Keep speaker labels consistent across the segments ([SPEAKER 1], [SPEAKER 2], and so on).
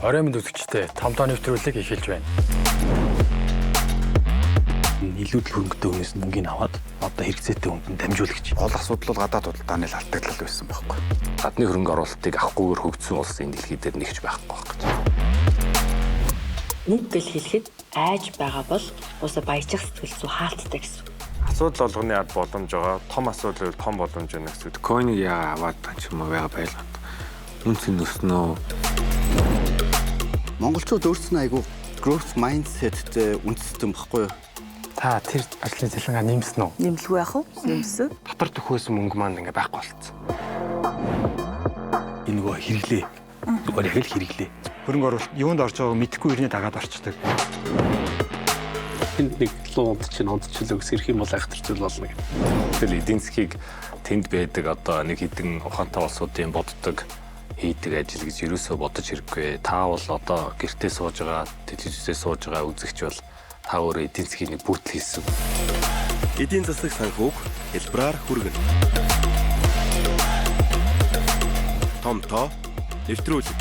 [SPEAKER 1] Орой минь үзэгчтэй том тоо нэвтрүүлэг эхэлж байна. Илүү л хөрөнгөтэй хүнээс мөнгөний аваад одоо хэрэгцээтэй хүнд дамжуулагч.
[SPEAKER 2] Гол асуудал бол гадаад худалдааны алдагдлал байсан байхгүй.
[SPEAKER 3] Гадны хөрөнгө оруулалтыг авахгүйгээр хөгжсөн улсын дэлхий дээр нэгж байхгүй байхгүй.
[SPEAKER 4] Мөнгө гэл хэлэхэд айж байгаа бол уусаа баяжих сэтгэл зүй хаалттай гэсэн.
[SPEAKER 5] Асуудал болгоны ард боломж байгаа. Том асуудал бол том боломж байна гэсэн.
[SPEAKER 6] Койныг яа аваад ч юм уу яа байлгаад. Үнцэн өснөө.
[SPEAKER 7] Монголчууд өөрсдөө айгүй growth mindset-тэй үндэстэй байхгүй юу?
[SPEAKER 1] Та тэр ажлын цалингаа нэмсэн үү?
[SPEAKER 8] Нэмлгүй яах вэ? Нэмсэн.
[SPEAKER 6] Дотор төхөөсөн мөнгө маань ингээ байхгүй болцсон.
[SPEAKER 1] Энэ нөгөө хэрэглээ. Зүгээр яг л хэрэглээ.
[SPEAKER 2] Хөрөнгө оруулалт юунд орж байгааг мэдэхгүй ирнэ дагаад орчдөг.
[SPEAKER 6] Тэнд нэг луунд чинь онцчлогс ирэх юм бол айхтар зүйл болно гэх.
[SPEAKER 3] Тэгэл эдийн засгийг тэнд байдаг одоо нэг хэдэн ухаантай улсуудын боддог хийдэг ажил гэж юусоо бодож хэрэггүй. Та бол одоо гэртээ сууж байгаа, телевизээр сууж байгаа үзэгч бол та өөрөө эдийн засгийн нэг бүтэл хийсэн.
[SPEAKER 9] Эдийн засаг санхүүг хэлбэрээр хүргэнэ. Том тоо нэвтрүүлэг.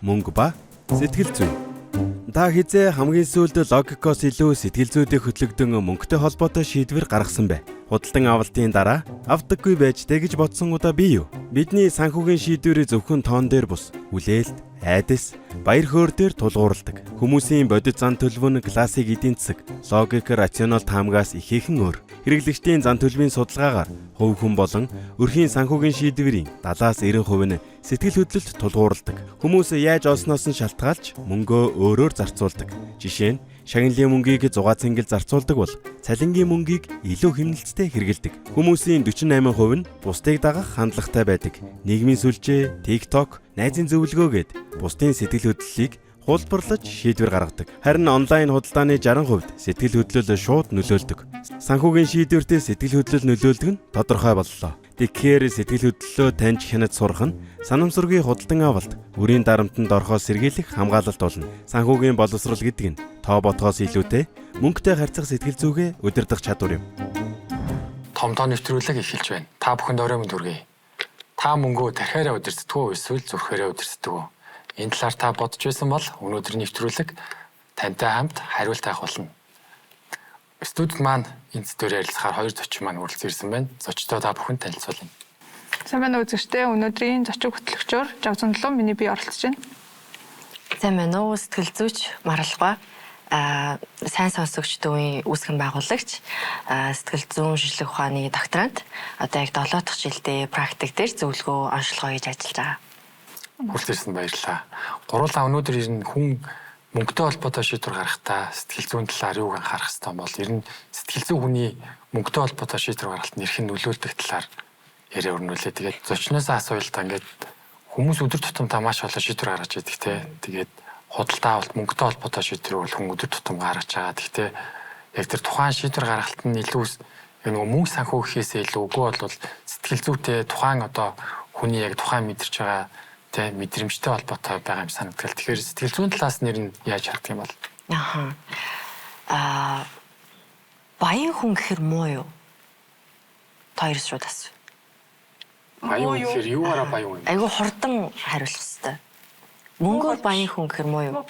[SPEAKER 10] Мөнгө ба сэтгэл зүй. Та хизээ хамгийн сүүлд логикоос илүү сэтгэл зүйтэй хөтлөгдөн мөнгөтэй холбоотой шийдвэр гаргасан бэ? Худалдан авалтын дараа авдаггүй байж дээ гэж бодсон удаа бий юу? Бидний санхүүгийн шийдвэр зөвхөн тоон дээр бус, үлээлт, айдас, баяр хөөр дээр тулгуурладаг. Хүмүүсийн бодит зан төлөв нь классик эдийн засаг, логик, рационал таамгаас ихээхэн өөр. Хэрэглэгчдийн зан төлөвийн судалгаагаар хувь хүн болон өрхийн санхүүгийн шийдвэрийн 70-90% нь сэтгэл хөдлөлт тулгуурладаг. Хүмүүс яаж олсноос нь шалтгаалж мөнгөө өөрөөр зарцуулдаг. Жишээ нь шагналын мөнгийг 6 цэнгэл зарцуулдаг бол цалингийн мөнгийг илүү хэмнэлцтэй хэрэгэлдэг. Хүмүүсийн 48% нь бусдыг дагах хандлагатай байдаг. Нийгмийн сүлжээ, TikTok, найзын зөвлөгөөгээд бусдын сэтгэл хөдлөлийг хулбарлаж шийдвэр гаргадаг. Харин онлайн худалдааны 60% сэтгэл хөдлөл шууд нөлөөлдөг. Санхүүгийн шийдвэртээ сэтгэл хөдлөл нөлөөлдөг нь тодорхой боллоо. Тэгэхээр сэтгэл хөдлөлөө таньж хянаж сурах нь санамсаргүй худалдан авалт, үрийн дарамтанд орохоос сэргийлэх хамгаалалт болно. Санхүүгийн боловсрол гэдэг нь тоо ботхоос илүүтэй мөнгөтэй харьцах сэтгэл зүгээ удирдах чадвар юм.
[SPEAKER 1] Том тоо нэвтрүүлэг эхэлж байна. Та бүхэнд орой минь хүргэе. Та мөнгөө тархиараа удирддаг уу эсвэл зүрхээрээ удирддаг уу? Энэ талаар та бодож байсан бол өнөөдрийн нэвтрүүлэг тантай хамт хариулт авах болно. Студид маань энэ зүйл ярилцахаар хоёр зочин маань хүрэлцэн ирсэн байна. Зочдоо та бүхэнд танилцуулъя.
[SPEAKER 11] Сайн байна уу үзэгчдээ. Өнөөдрийн зочин хөтлөгчөөр Жавзанлуу миний бие оролцож байна.
[SPEAKER 4] Сайн байна уу сэтгэл зүйч Маралгаа. Сайн сонсогчдын үүсгэн байгуулагч, сэтгэл зүйн шинжилгээ ухааны докторант. Одоо яг 7 дахь жилдээ практик дээр зөвлөгөө онцлогоо хийж ажиллаж байгаа.
[SPEAKER 1] Хүрэлцэн баярлалаа. Гурлаа өнөөдөр ер нь хүн мөнгөтэй холбоотой шийдвэр гаргахдаа сэтгэл зүйн талаар юуг анхаарах хэрэгтэй бол ер нь сэтгэл зүйн хүний мөнгөтэй холбоотой шийдвэр гаргалт нэрхэн нөлөөлдөг талаар яриа өрнүүлээ. Тэгээд зочноосоо асууя л та ингээд хүмүүс өдөр тутам маш олон шийдвэр гаргаж идэг те. Тэгээд худалдаа авалт мөнгөтэй холбоотой шийдвэр бол хүн өдөр тутам гаргаж байгаа. Гэхдээ яг тэр тухайн шийдвэр гаргалт нь илүү нөгөө мөнгө санхүүхээсээ илүү үгүй бол сэтгэл зүйтэй тухайн одоо хүний яг тухайн мэдэрч байгаа мэдрэмжтэй холбоотой байгаа юм санагдал. Тэгэхээр сэтгэл зүйн талаас нэр нь яаж хардаг юм бол?
[SPEAKER 4] Баян хүн гэхэр муу юу? Та хоёроос шууд асуу.
[SPEAKER 1] Баян гэхэр юугаараа баян вэ?
[SPEAKER 4] Айгу хурдан хариулах хэрэгтэй. Мөнгөөр баян хүн гэхэр муу юу?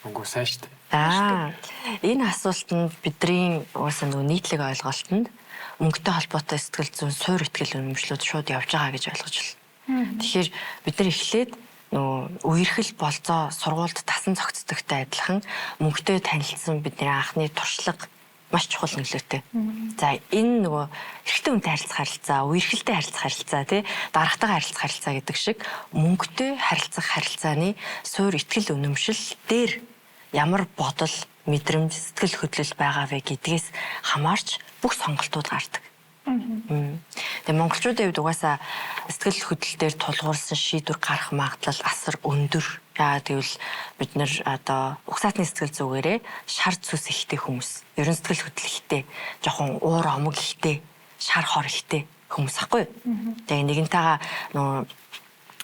[SPEAKER 1] Мөнгө сайн шүү дээ.
[SPEAKER 4] Энэ асуултанд бидний уусаа нөгөө нийтлэг ойлголтод мөнгөтэй холбоотой сэтгэл зүйн суур ихтгэл үнэмшлүүд шууд явж байгаа гэж ойлгож байна. Тэгэхээр бид нар эхлээд үерхэл болцоо сургуульд тасан цогцдогтой адилхан мөнгөтэй танилцсан бидний анхны туршлага маш чухал нөлөөтэй. За энэ нөгөө эрэгтэй хүнтэй харилцах харилцаа, үерхэлтэй харилцах харилцаа тий дарагтайгаа харилцах харилцаа гэдэг шиг мөнгөтэй харилцах харилцааны суур ихтгэл үнэмшил дээр ямар бодол, мэдрэмж, сэтгэл хөдлөл байгаа вэ гэдгээс хамаарч бүх сонголтууд гардаг. Тэгээ монголчуудын хувьд угаасаа сэтгэл хөдлөлтөөр тулгуурсан шийдвэр гарах магадлал асар өндөр. Яагаад гэвэл бид нэр одоо угсаатны сэтгэл зүгээрээ шар цус ихтэй хүмүүс. Ерөн сэтгэл хөдлөл ихтэй, жоохон уур омог ихтэй, шар хор ихтэй хүмүүс ахгүй. Тэгээ нэгэнтэйгээ нөө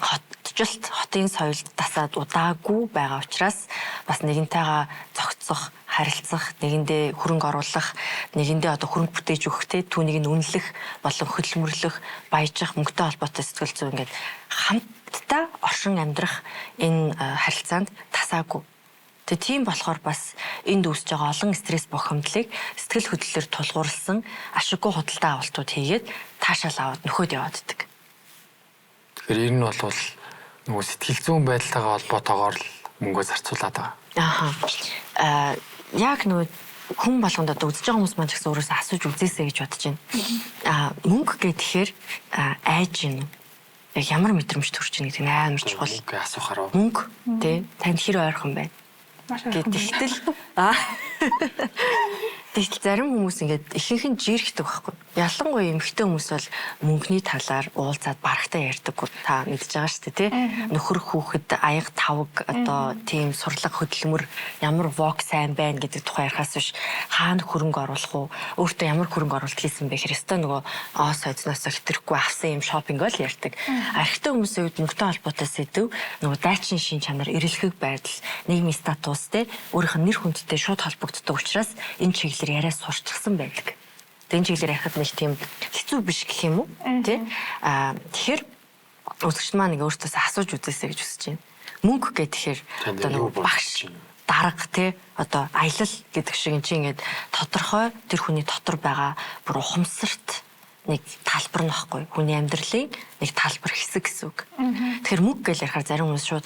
[SPEAKER 4] хотын соёлд тасаад удаагүй байгаа учраас бас нэгэнтэйгээ зохицох, харилцах, нэгэндээ хөрөнгө оруулах, нэгэндээ одоо хөрөнгө бүтээж өгөхтэй түүнийг нь үнэлэх болон хөдөлмөрлөх, баяжих, мөнгөтэй холбоотой сэтгэл зүй ингээд хамтдаа оршин амьдрах энэ харилцаанд тасаагүй. Тэгээ тийм болохоор бас энд үүсэж байгаа олон стресс бохомдлыг сэтгэл хөдлөлөөр тулгуурласан ашиггүй худалдаа авалтууд хийгээд таашаал аваад нөхөд явааддаг.
[SPEAKER 1] Тэгэхээр энэ нь бол нөгөө сэтгэл зүйн байдалтайгаа холбоотойгоор л мөнгөө зарцуулаад байгаа.
[SPEAKER 4] Ааха. Яг нөгөө хүн болгонд одоо үзэж байгаа хүмүүс маань ч гэсэн өөрөөсөө асууж үзээсэй гэж бодож байна. Мөнгө гэхээр айж юм. Яг ямар мэдрэмж төрж ийн гэдэг нь амар чухал.
[SPEAKER 1] Мөнгө асуухаар
[SPEAKER 4] мөнгө тий танд хэр ойрхон байна. Тэгтэл зарим хүмүүс ингээд ихэнх нь жирхдэг байхгүй. Ялангуяа эмэгтэй хүмүүс бол мөнгөний талаар уулзаад барагтаа ярьдаг. Та мэдж байгаа шүү дээ тий. Нөхөр хүүхэд аяга тавг одоо тийм сурлаг хөдөлмөр ямар вок сайн байна гэдэг тухай ярихаас биш хаана хөрөнгө оруулах уу? Өөртөө ямар хөрөнгө оруулалт хийсэн бэ гэхээр өстой нөгөө сойдноос хэтрэхгүй авсан юм шопинг бол ярьдаг. Архитай хүмүүсийн үед мөнгөтэй холбоотой сэдв нөгөө дайчин шин чанар, эрэлхэг байдал, нийгмийн статус тий өөрийнх нь нэр хүндтэй шууд холбогддог учраас энэ чиглэл яриа сурчсан байдаг. Тэн чиглэлээр яхад нэг тийм хэцүү биш гэх юм уу? Тэ? Тэгэхээр үзэгч маань ингээ өөртөөс асууж үзээсэй гэж хүсэж байна. Мөнгө гэхээр одоо нэг багш, дарга тэ одоо аялал гэдэг шиг энэ ингээд тодорхой тэр хүний дотор байгаа бүр ухамсарт нэг талбар нөхгүй. Хүний амьдралын нэг талбар хэсэг гэсэн үг. Тэгэхээр мөнгө гэж ярихаар зарим хүмүүс шууд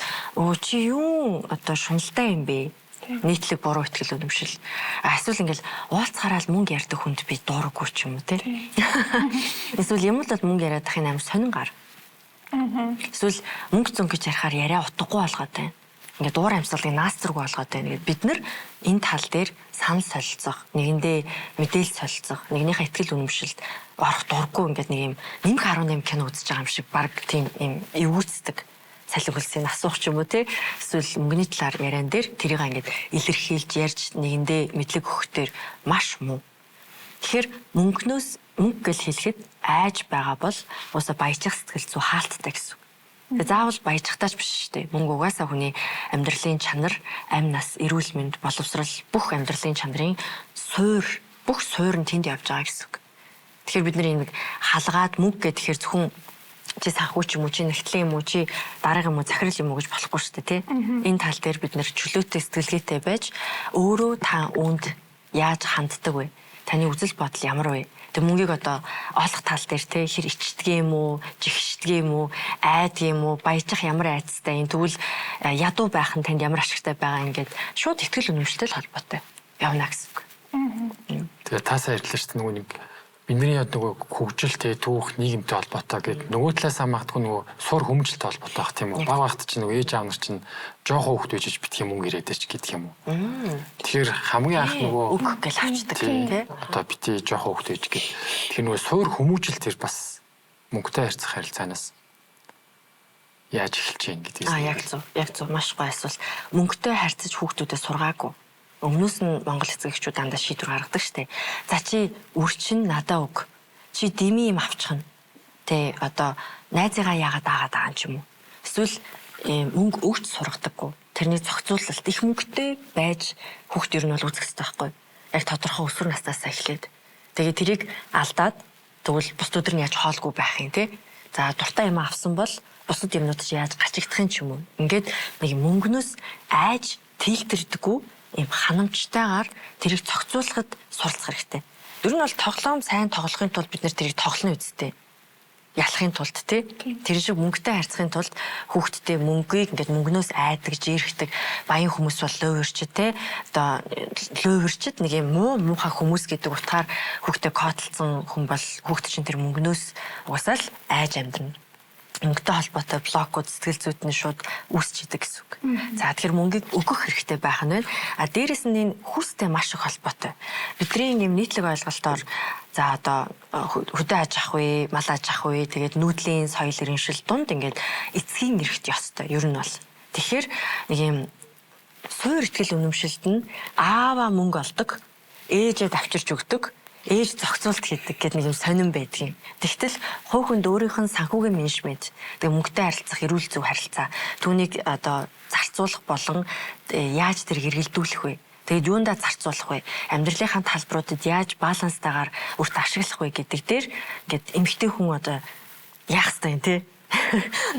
[SPEAKER 4] чи юу одоо шуналтай юм бэ? Нийтлэг буруу итгэл үнэмшил. Эсвэл ингээл уулзахаараа л мөнгө ярьдаг хүнд би дуураггүй ч юм уу те. Эсвэл юм л мөнгө яриад ахын амар сонин гар. Эсвэл мөнгө зөн гэж ярихаар яриа утгагүй болгоод байна. Ингээд дуур амьсгалыг наастргүй болгоод байна. Бид нар энэ тал дээр санал солилцох, нэгэндээ мэдээлэл солилцох, нэгнийхээ итгэл үнэмшилд орох дурггүй ингээд нэг юм нэмэх 18 кино үзэж байгаа юм шиг баг тийм юм эвүүцдэг. Салхи хөлсийг асуух ч юм уу те эсвэл мөнгөний талаар яриан дээр тэрийг ингээд илэрхийлж ярьж нэгэндээ мэдлэг өгөхтөр маш муу. Тэгэхээр мөнгө гэж хэлэхэд айж байгаа бол уусаа баяжих сэтгэл зүй хаалттай гэсэн. Тэгээ заавал баяжихтаач биш шүү дээ. Мөнгө угаасаа хүний амьдралын чанар, амь нас, эрүүл мэнд, боловсрал бүх амьдралын чанарын бүх суурь нь тэнд явж байгаа гэсэн. Тэгэхээр бид нар нэг халгаад мөнгө гэхээр зөвхөн чи санхүү ч юм уу чи нэгтлэн юм уу чи дараагийн юм уу захирал юм уу гэж болохгүй шүү дээ тий. Энэ тал дээр бид нэр чөлөөтэй сэтгэлгээтэй байж өөрөө та үүнд яаж ханддаг вэ? Таны үзэл бодол ямар вэ? Тэг мөнгийг одоо олох тал дээр тий хэр ичдэг юм уу, жигшдэг юм уу, айдаг юм уу, баяжих ямар айцтай энэ тэгвэл ядуу байх нь танд ямар ашигтай байгаа ингээд шууд итгэл үнэмшилтэй холбоотой явна гэсэн үг.
[SPEAKER 1] Тэгээ таасаа ярьлаа шүү дээ нөгөө нэг бидний нөгөө хөгжилтэй түүх нийгэмтэй холбоотой гэдэг нөгөө талаас хамаагдгүй нөгөө сур хүмүүжлэлтэй холбоотой байх тийм үү. Бага багт чинь нөгөө ээж аав нар чинь жоохон хүүхд үйжиж битгий мөнгө ирээд ч гэдэг юм уу. Тэгэхээр хамгийн анх нөгөө
[SPEAKER 4] үг гэл авчдаг тийм.
[SPEAKER 1] Одоо битгий жоохон хүүхд үйж гэх. Тэгэхээр нөгөө сур хүмүүжил тэр бас мөнгөтэй харьцах харилцаанаас яаж эхэлж юм гэдэг юм.
[SPEAKER 4] Яг зөв маш гоё асуулт. Мөнгөтэй харьцаж хүүхдүүдэд сургаагүй. Өмнөөс нь Монгол эцэг эхчүүд дандаа шийдвэр гаргадаг штэ. За чи үрчин надаа өг. Чи дими юм авчихна. Тэ одоо найзыгаа яагаад аагаад байгаа юм ч юм уу. Эсвэл мөнгө өгч сургадаггүй. Тэрний зохицуулалт их мөнгөтэй байж хүүхд ер нь бол үзэх хэрэгтэй байхгүй. Яг тодорхой өсвөр наснаас эхлээд. Тэгээ тэрийг алдаад тэгвэл бусдууд нь яаж хоолгүй байх юм те. За дуртай юм авсан бол бусад юмнууд чи яаж гачигдах юм ч юм уу. Ингээд нэг мөнгнөөс айж тэлтэрдэггүй ийм ханамжтайгаар тэрийг зохицуулахад суралцах хэрэгтэй. Ер нь бол тоглоом сайн тоглохын тулд бид нэр тэрийг тоглоно үсттэй. Ялахын тулд тий. Тэр шиг мөнгөтэй харьцахын тулд хүүхдтэй мөнгийг ингээд мөнгнөөс айдаг, жирхдэг баян хүмүүс бол лөөвөрчд тий. Одоо лөөвөрчд нэг юм муухай хүмүүс гэдэг утгаар хүүхдэд кодлцсон хүн бол хүүхд чинь тэр мөнгнөөс угсаал айж амьдрна. Мөнгөтэй холбоотой блокууд сэтгэл зүйд нь шууд үүсч идэг гэсэн үг. За тэгэхээр мөнгийг өгөх хэрэгтэй байх нь байна. Дээрээс нь энэ хүстэй маш их холбоотой. Бидний юм нийтлэг ойлголтоор за одоо хөдөө аж ах вэ, мал аж ах вэ, тэгээд нүүдлийн соёл иргэншил дунд ингээд эцгийн нэрхт ёстой. Ер нь бол. Тэгэхээр нэг юм суур итгэл үнэмшилд нь ааваа мөнгө олдог, ээжээ авчирч өгдөг. Ээж зохицуулт хийдэг гэдэг нэг юм сонирн байдаг юм. Тэгтэл хувь хүнд өөрийнх нь санхүүгийн менежмент, тэгээ мөнгөтэй харилцах, эрүүл зөв харилцаа, түүнийг одоо зарцуулах болон яаж тэрийг эргэлдүүлэх вэ? Тэгээд юундаа зарцуулах вэ? Амьдралынхаа талбаруудад яаж баланстайгаар үрт ашиглах вэ гэдэг дээр ингээд эмэгтэй хүн одоо яах ёстой юм те?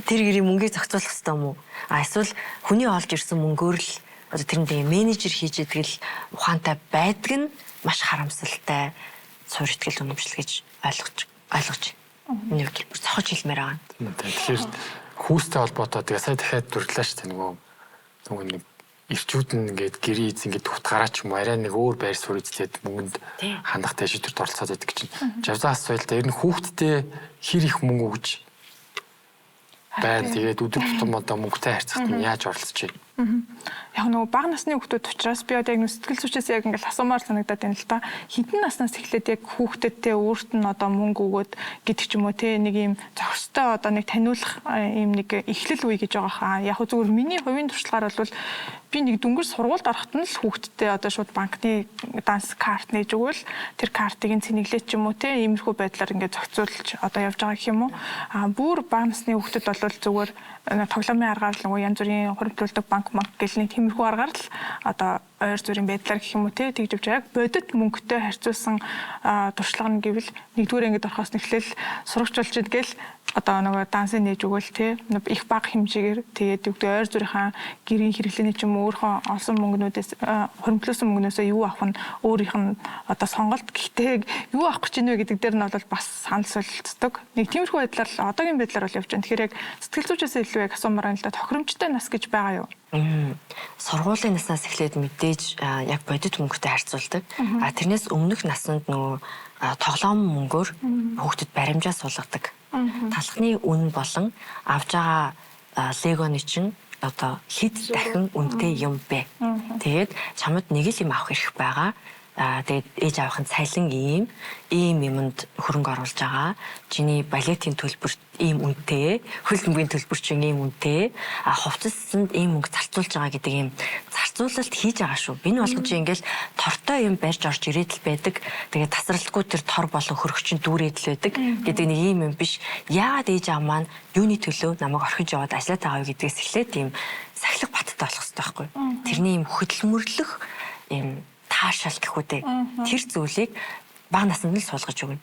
[SPEAKER 4] Тэр гэрийн мөнгийг зохицуулах хэрэгтэй юм уу? Эсвэл хүний олж ирсэн мөнгөөр л одоо тэрэндээ менежер хийж идэгэл ухаантай байдаг нь маш харамсалтай суурь ихтгэл үнэмшил гэж ойлгож байна. Миний хувьд бүр цохож хэлмээр байгаа.
[SPEAKER 1] Тэгэхээр хүүстэй холбоотой тэгээ сая дахиад дүрлээ шүү дээ нөгөө нэг ирчүүд нь ингээд гэрээ эз ингээд утгаараа ч юм уу арай нэг өөр байр суурь эзлээд мөнгөнд хандахтай шийдвэрт оролцоод байдаг чинь. Жавзаас соёлтой ер нь хүүхдтэй хэр их мөнгө өгж байна. Тэгээд өдөр тутам одоо мөнгөтэй харьцахад нь яаж оролцож байна?
[SPEAKER 11] Яг нөгөө бага насны хүүхдүүд учраас би одоо яг сэтгэл зүйчээс яг ингээл асуумаар санагдаад байна л да. Хитэн наснаас эхлээд яг хүүхдүүдтэй өөрт нь одоо мөнгө өгөөд гэдэг ч юм уу те нэг юм зохистой одоо нэг таниулах юм нэг эхлэл үе гэж байгаа хаа. Яг зүгээр миний хувийн туршлагаар бол би нэг дүнгээр сургуульд ороход нь л хүүхдтэй одоо шууд банкны данс карт нээж өгвөл тэр картыг нь цэнэглээд ч юм уу те иймэрхүү байдлаар ингээд зохицуулж одоо явж байгаа гэх юм уу. Бүр бага насны хүүхдүүд бол зүгээр тоглоомын аргаар л нөгөө янз бүрийн хуримтлуулдаг банк гэл нэг тиймэрхүү аргаар л одоо ойр зүрийн байдлаар гэх юм уу те тэгж явж яг бодит мөнгөтэй харьцуулсан туршлага нь гэвэл нэгдүгээр ангид орохоос нэхлээл сурагч болж идгээл одоо нөгөө дансыг нээж өгөөл те их бага хэмжээгээр тэгээд ойр зүрийнхаа гэрийн хэрэглээний ч юм уу өөрийнхөө олсон мөнгнүүдээс хуримтлуулсан мөнгнөөсөө юу авах нь өөрийнх нь одоо сонголт гэхдээ юу авах гэж ийнвэ гэдэг дээр нь бол бас санал солилцдог. Нэг тиймэрхүү байдлаар одоогийн байдлаар бол явж байна. Тэгэхээр яг сэтгэл зүйчээс илүү яг асуумаар байна л да тохиромжтой нас гэж байгаа юу?
[SPEAKER 4] Сургуулийн наснаас эхлээд мэдээж яг бодит мөнгөтэй харьцуулдаг. Тэрнээс өмнөх наснд нөгөө тоглоом мөнгөөр хүүхдэд баримжаа суулгадаг. Талхны үн болон авж байгаа легоны чинь одоо хэд дахин үнэтэй юм бэ? Тэгээд чамд нэг л юм авах эрх байгаа. Тэгээд ээж авахын цалин ийм юмд хөрөнгө оруулж байгаа. Чиний балетийн төлбөрт ийм үнэтэй, хөл бөмбөгийн төлбөр чинь ийм үнэтэй, хувцассанд ийм мөнгө зарцуулж байгаа гэдэг ийм зарцуулалт хийж байгаа шүү. Энэ болгож ингээл тортой юм барьж орж ирээд л байдаг. Тэгээд тасралтгүй тэр тор болон хөрөгчин дүүрээд л байдаг гэдэг нэг ийм юм биш. Яагаад ээж аав маань юуны төлөө намайг орхиж яваад ажиллаад байгаа вэ гэдгээс эхлээд ийм сахилах баттай болох хэрэгтэй байхгүй. Тэрний ийм хөдөлмөрлөх ийм таашаал гэх үү дээ. Тэр зүйлийг бага наснд нь суулгаж өгнө.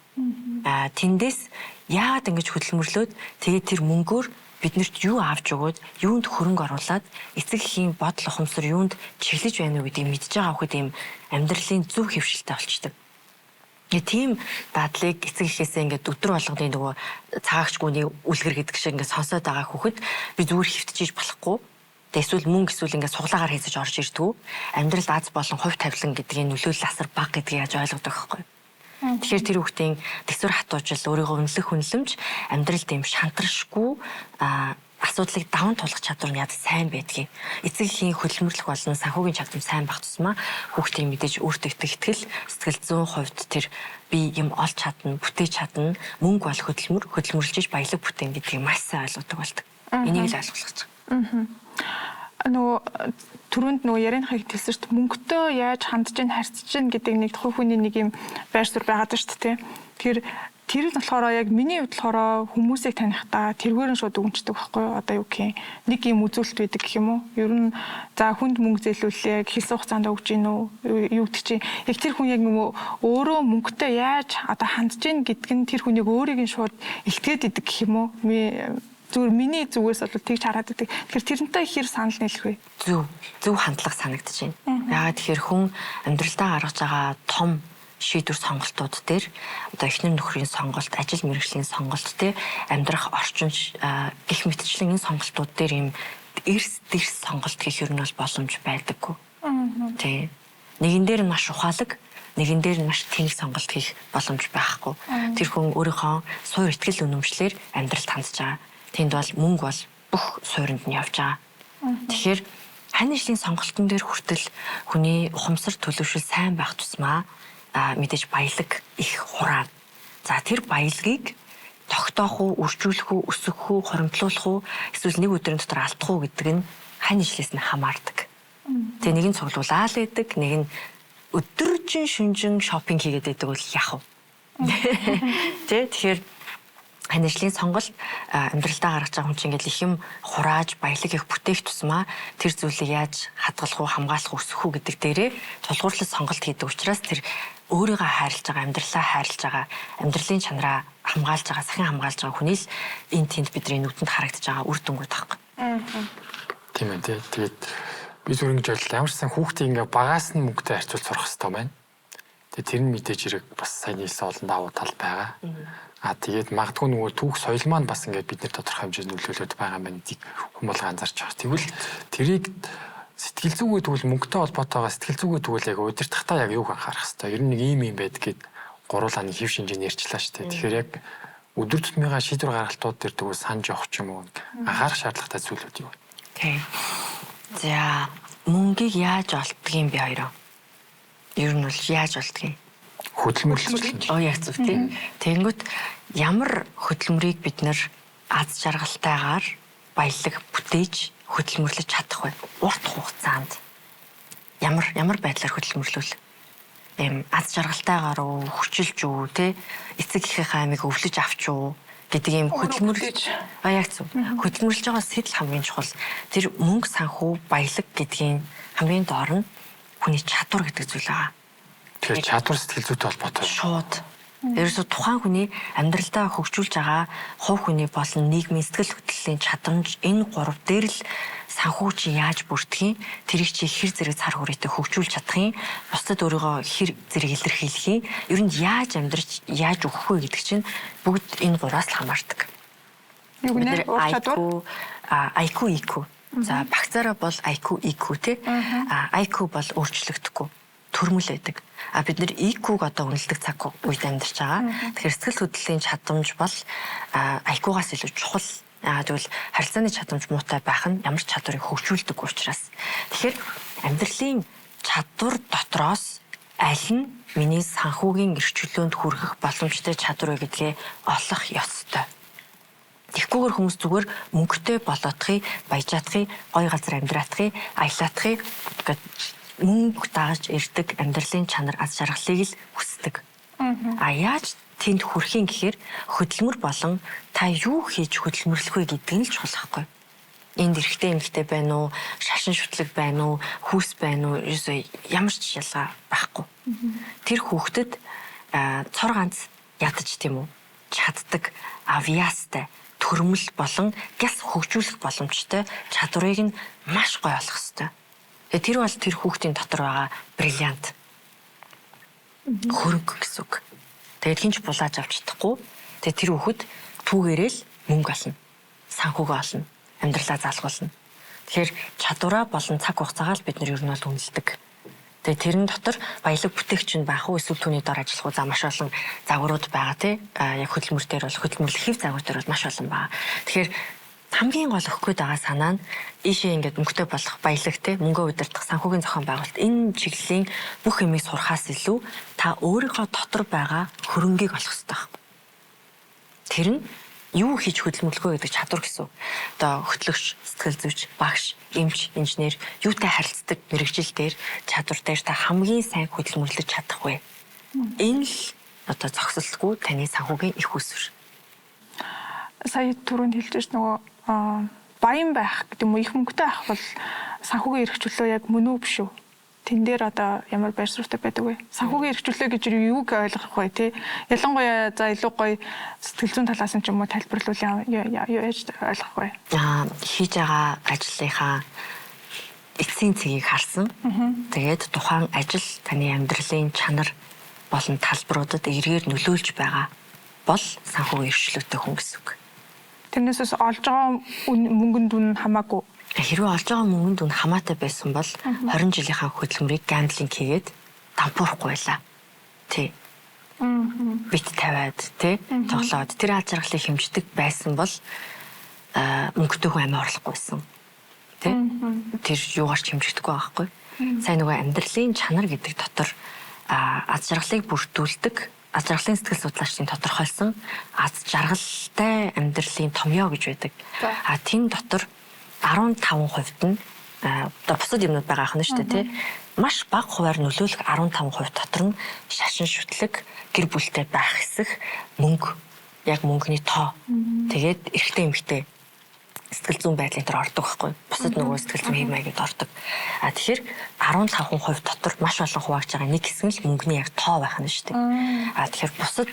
[SPEAKER 4] Тэндээс яагаад ингэж хөдөлмөрлөөд тэгээд тэр мөнгөөр биднэрт юу авч өгөөд юунд хөрөнгө оруулаад эцэг эхийн бодол ухамсар юунд чиглэж байна уу гэдгийг мэдж байгаа хүүхэд ийм амьдралын зөв хэвшилтэй болчдөг. Тийм дадлыг эцэг эхээсээ ингээд өдөр болгоны нөгөө цаагчгүйний үлгэр гэдэг шиг ингээд сонсоод байгаа хүүхэд би зүгээр хөвтөж болохгүй. Эсвэл мөнгө эсвэл ингээд суглаагаар хийсэж орж ирдгүү. Амьдралд аз болон хувь тавилан гэдгийн нөлөөлөл асар бага гэдгийг яаж ойлгодог байхгүй. Тэгэхээр тэр хүүхдийн төсвөр хатуужил өөрийгөө үнэлэх үнэлэмж амьдралд юм шантаршгүй асуудлыг даван тулах чадвар нь яд сайн байдгийг. Эцэг эхийн хөдөлмөрлөх болон санхүүгийн чадвар сайн байх тусмаа хүүхдийн мэдээж өөртөө итгэл сэтгэл 100% тэр би юм олж чадна, бүтээж чадна, мөнгө бол хөдөлмөрлөж баялаг бүтээн гэдгийг маш сайн ойлгодог болдог. Энийг л ойлгох гэж байна.
[SPEAKER 11] Нөгөө түрүүнд нөгөө ярианыхаа хэлсэрт мөнгөтэй яаж хандж ийн харьцаж ийн гэдэг нэг хувь хүний нэг юм байр суурь байгаад байна шүү дээ. Тэр л болохоор яг миний хувьд болохоор хүмүүсийг танихдаа тэргээр нь шууд өгөнчдөг байхгүй юу? Одоо юу гэх юм нэг юм үзүүлэлт байдаг гэх юм уу? Ер нь за хүнд мөнгө зээлүүлээ хэлсэн хугацаанд өгч гин үү? Юу гэдэг чинь яг тэр хүн яг нөгөө өөрөө мөнгөтэй яаж одоо хандж ийн гэдэг нь тэр хүнийг өөрийг нь шууд илтгээд идэг гэх юм уу? Зүгээр миний зүгээс бол тэгж хараад байдаг. Тэгэхээр тэрнтэй ихэр санал нийлэх вэ?
[SPEAKER 4] Зөв хандлага санагдаж байна. Яагаад тэгэхээр хүн амьдралдаа гаргаж байгаа том шийдвэр сонголтууд дээр одоо эхнэр нөхрийн сонголт, ажил мэргэжлийн сонголт те амьдрах орчин гих мэтчлэн энэ сонголтууд дээр юм эрс дэрс сонголт хийх юм бол боломж байдаггүй. Тэ нэгэн дээр нь маш ухаалаг, нэгэн дээр нь маш тэнэг сонголт хийх боломж байхгүй. Тэр хүн өөрийнхөө суурь ихтгэл үнэмшлэр амьдралд хандж байгаа. Тэнд бол мөнгө бол бүх суурьнд нь явж байгаа. Тэгэхээр хань ижлийн сонголтын дээр хүртэл хүний ухамсар төлөвшил сайн байх тусмаа мэдээж баялаг их хураана. За тэр баялагийг тогтоох уу, үржүүлэх үү, өсгөх үү, хоримтлуулах уу, эсвэл нэг өдрийн дотор алдах уу гэдэг нь хань ижлээс нь хамаардаг. Тэгээ нэг нь цуглуулаад байдаг, нэг нь өдөржин шүнжин шопинг хийгээд байдаг бол яах вэ? Тэгэхээр хань ижлийн сонголт амьдралдаа гаргаж байгаа хүн чинь ингээл их юм хурааж баялаг их бүтээх тусмаа тэр зүйлийг яаж хадгалах уу, хамгаалах уу, өсгөх үү гэдэг дээрээ тулгуурлаж сонголт хийдэг учраас тэр өөрийгөө хайрлаж байгаа, амьдралаа хайрлаж байгаа, амьдралын чанараа хамгаалж байгаа, сахин хамгаалж байгаа хүний л энэ тэнд бидний нүдэнд харагдаж байгаа үр дүнгууд байхгүй.
[SPEAKER 1] Тийм ээ тий. Тэгээд би зүгээр ингэж бодлоо. Ямар ч сан хүүхдээ ингээ багаас нь мөнгөтэй харьцуулж сурах хэрэгтэй байна. Тэгээд тэр нь мэдээж хэрэг бас сайн нийлсэн олон давуу тал байгаа. Тэгээд магадгүй нөгөө түүх соёл маань бас ингээд бид нар тодорхой хэмжээнд нөлөөлөд байгаа юм байна. Тийг хүмүүс анзаарч байгаа. Тэгвэл тэрийг сэтгэл зүгээ тэгвэл мөнгөтэй холбоотойгоо сэтгэл зүгээ тэгвэл яг удирдахдаа яг юуг анхаарах хэрэгтэй. Ер нь нэг ийм байдаг гэд гуруулааны хэв шинжээр ярьчлаа шүү дээ. Тэгэхээр яг өдөр тутмынхаа шийдвэр гаргалтууд дээр тэгвэл санаж явах ч юм уу анхаарах шаардлагатай зүйлүүд юу вэ?
[SPEAKER 4] Окей. За мөнгийг яаж олддгийг би хоёроо. Ер нь бол яаж олдгийг?
[SPEAKER 1] Хөдөлмөрлөлт.
[SPEAKER 4] Яг зөв тийм. Тэгэнгүүт ямар хөдөлмөрийг бид нэр аз жаргалтайгаар баялаг бүтээж хөдөлмөрлөж чадах вэ? Урт хугацаанд ямар байдлаар хөдөлмөрлөл? Аз жаргалтайгаар уу, хүчилж үү, тэ эцэг эхийн аймыг өвлөж авч уу гэдэг ийм хөдөлмөрлөж яг зөв. Хөдөлмөрлж байгаа сэтэл хамгийн чухал. Тэр мөнгө санхүү баялаг гэдгийн хамгийн доор нь хүний чадвар гэдэг зүйл байгаа.
[SPEAKER 1] Тэгэхээр чадвар сэтгэл зүйтэй холбоотой.
[SPEAKER 4] Шууд. Ерөөсө тухайн хүний амьдралдаа хөгжүүлж байгаа хувь хүний болон нийгмийн сэтгэл хөдлөлийн чадамж энэ гурав дээр л санхүү чи яаж бүртгэхийн, тэрийг чи хэр зэрэг цар хүрээтэй хөгжүүлж чадахын, бусдад өөрийгөө хэр зэрэг илэрхийлэхийн, ер нь яаж амьдрч яаж өгөх вэ гэдэг чинь бүгд энэ гураас л хамаардаг.
[SPEAKER 11] Юу нэ ур чадвар?
[SPEAKER 4] IQ, EQ. За багцаараа бол IQ, EQ тий. IQ бол өөрчлөгдөхгүй. Төрмөл байдаг. Бид нэр EQ-г одоо үнэлдэг цаг үед амьдарч байгаа. Тэгэхээр сэтгэл хөдлөлийн чадамж бол IQ-гаас илүү чухал. Тэгвэл харилцааны чадамж муутай байх нь ямар ч чадварыг хөгжүүлдэг учраас. Тэгэхээр амьдралын чадвар дотроос аль нь миний санхүүгийн эрхчлөөнд хүрэх боломжтой чадвар вэ гэдгээ олох ёстой. Тэгэхгүйгээр хүмүүс зүгээр мөнгөтэй болоодохыг, баяж чадахыг, гоё газар амьдраадахыг, аялаадахыг гэдэг мөнгө дааж ирдэг амьдралын чанар аз жаргалыг л хүсдэг. Яаж тэнд хүрэхин гэхээр хөдөлмөр болон та юу хийж хөдөлмөрлөх вэ гэдэг нь л чухал байхгүй. Энд эрэгтэй эмэгтэй байна уу, шашин шүтлэг байна уу, хүүс байна уу, ямар ч ялгаа байхгүй. Тэр хүүхдэд цор ганц ядаж тийм үү чаддаг авьяастай төрмөл болон гяс хөгжүүлэх боломжтой чадварыг нь маш гоё олох ёстой. Тэр бол тэр хүүхдийн дотор байгаа бриллиант. Хөрөнгө гэсэн үг. Тэгээд хинч булааж авч чадахгүй. Тэгээд тэр хүүхэд түүгээрээ л мөнгө олно. Санхүүгээ олно. Амьдралаа залгуулна. Тэгэхээр чадвараа болон цаг хугацаагаа л бид нар ер нь бол үнэлдэг. Тэгээд тэрэн дотор баялаг бүтээгч нь байх уу эсвэл түүний дор ажиллах уу за маш олон загварууд байгаа тий. Яг хөдөлмөр дээр бол хөдөлмөрлөх хэв загвар дээр бол маш олон байгаа. Тэгэхээр хамгийн гол өгөх гээд байгаа санаа нь ийшээ ингээд мөнгөтэй болох баялаг те мөнгөө удирдах санхүүгийн зохион байгуулалт энэ чиглэлийн бүх юмыг сурахаас илүү та өөрийнхөө дотор байгаа хөрөнгийг олох хэрэгтэй. Тэр нь юу хийж хөдөлмөрлөхөө гэдэг чадвар гэсэн. Одоо хөтлөгч, сэтгэл зүйч, багш, эмч, инженер юутай харилцдаг мэрэгжил дээр чадвар дээр та хамгийн сайн хөдөлмөрлөж чадах вэ? Энэ л одоо зохисолгүй таны санхүүгийн их усвэр.
[SPEAKER 11] Сая түрүүнд хэлж ирсэн нөгөө баян байх гэдэг юм уу их мөнгөтэй байх бол санхүүгийн эрхчлөө яг мөн үү биш үү? Тэн дээр одоо ямар байр суурьтай байдаг вэ? Санхүүгийн эрхчлөө гэж юуг ойлгох вэ те? Ялангуяа за илүү гоё сэтгэл зүйн талаас нь ч юм уу тайлбарлуул яаж ойлгох вэ?
[SPEAKER 4] Хийж байгаа ажлынхаа эцсийн цэгийг харсан. Тэгээд тухайн ажил таны амьдралын чанар болон талбаруудад эргээр нөлөөлж байгаа бол санхүүгийн эрхчлөөтэй хүн гэсэн үг.
[SPEAKER 11] Тэрнээсээс олж байгаа мөнгөнд үн хамаагүй.
[SPEAKER 4] Хэрвээ олж байгаа мөнгөнд үн хамаатай байсан бол 20 жилийнхаа хөдөлмөрийг гамблинг хийгээд дампуурахгүй байлаа. Тий. Бит тавиад тий тоглоод тэр аз жаргалыг хэмждэг байсан бол мөнгөтэй хүн амиа орлохгүй байсан. Тий. Тэр юугаар ч хэмжигдэхгүй байхгүй. Сайн нөгөө амьдралын чанар гэдэг дотор аз жаргалыг бүрдүүлдэг аз жаргалын сэтгэл судлаачдын тодорхойлсон аз жаргалтай амьдралын томьёо гэж байдаг. Тэн дотор 15% нь одоо бусад юмнууд байгаа юм шүү дээ тий. Маш бага хувиар нөлөөлөх 15% дотор нь шашин шүтлэг, гэр бүлтэй байх хэсэг, мөнгө, яг мөнгөний тоо. Тэгээд эрэгтэй эмэгтэй сэтгэл зүйн байдлын дээр ордог байхгүй. Бусад нөгөө сэтгэл зүйн хэмээгээд ордог. Тэгэхээр 15% дотор маш олон хуваагдж байгаа нэг хэсэг нь л мөнгөний яг тоо байх нь шүү дээ. Тэгэхээр бусад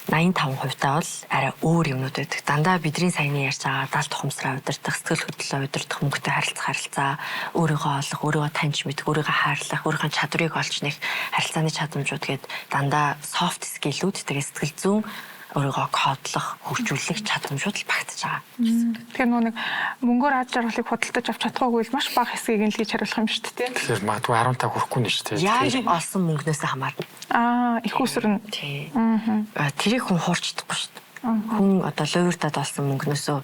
[SPEAKER 4] 85% таа бол арай өөр юмнууд байдаг. Дандаа бидний саяны ярьж байгаа даал тухамсраа удирдах, сэтгэл хөдлөлөө удирдах, мөнгөтэй харилцаа, өөрийгөө олох, өөрийгөө таньж мэдэх, өөрийгөө хайрлах, өөрийнхөө чадварыг олж нэх харилцааны чадамжууд гээд дандаа soft skill-үүд тэгээ сэтгэл зүйн өөрийгөө кодлох, хөгжүүлэх чадамжууд л багтаж байгаа.
[SPEAKER 11] Тэгэхээр нэг мөнгөөр аз жаргалыг худалдаж авч чадахгүй бол маш бага хэсгийг нь л гэж хариулах юм шүү дээ.
[SPEAKER 1] Тэгэхээр магадгүй 15 хүрэхгүй нь шүү дээ.
[SPEAKER 4] Яаж олсон мөнгнөөс хамаарна.
[SPEAKER 11] Их усрын.
[SPEAKER 4] Тий. Тэрийг хүн хуурчдахгүй шүү дээ. Хүн одоо луйртад олсон мөнгнөөсөө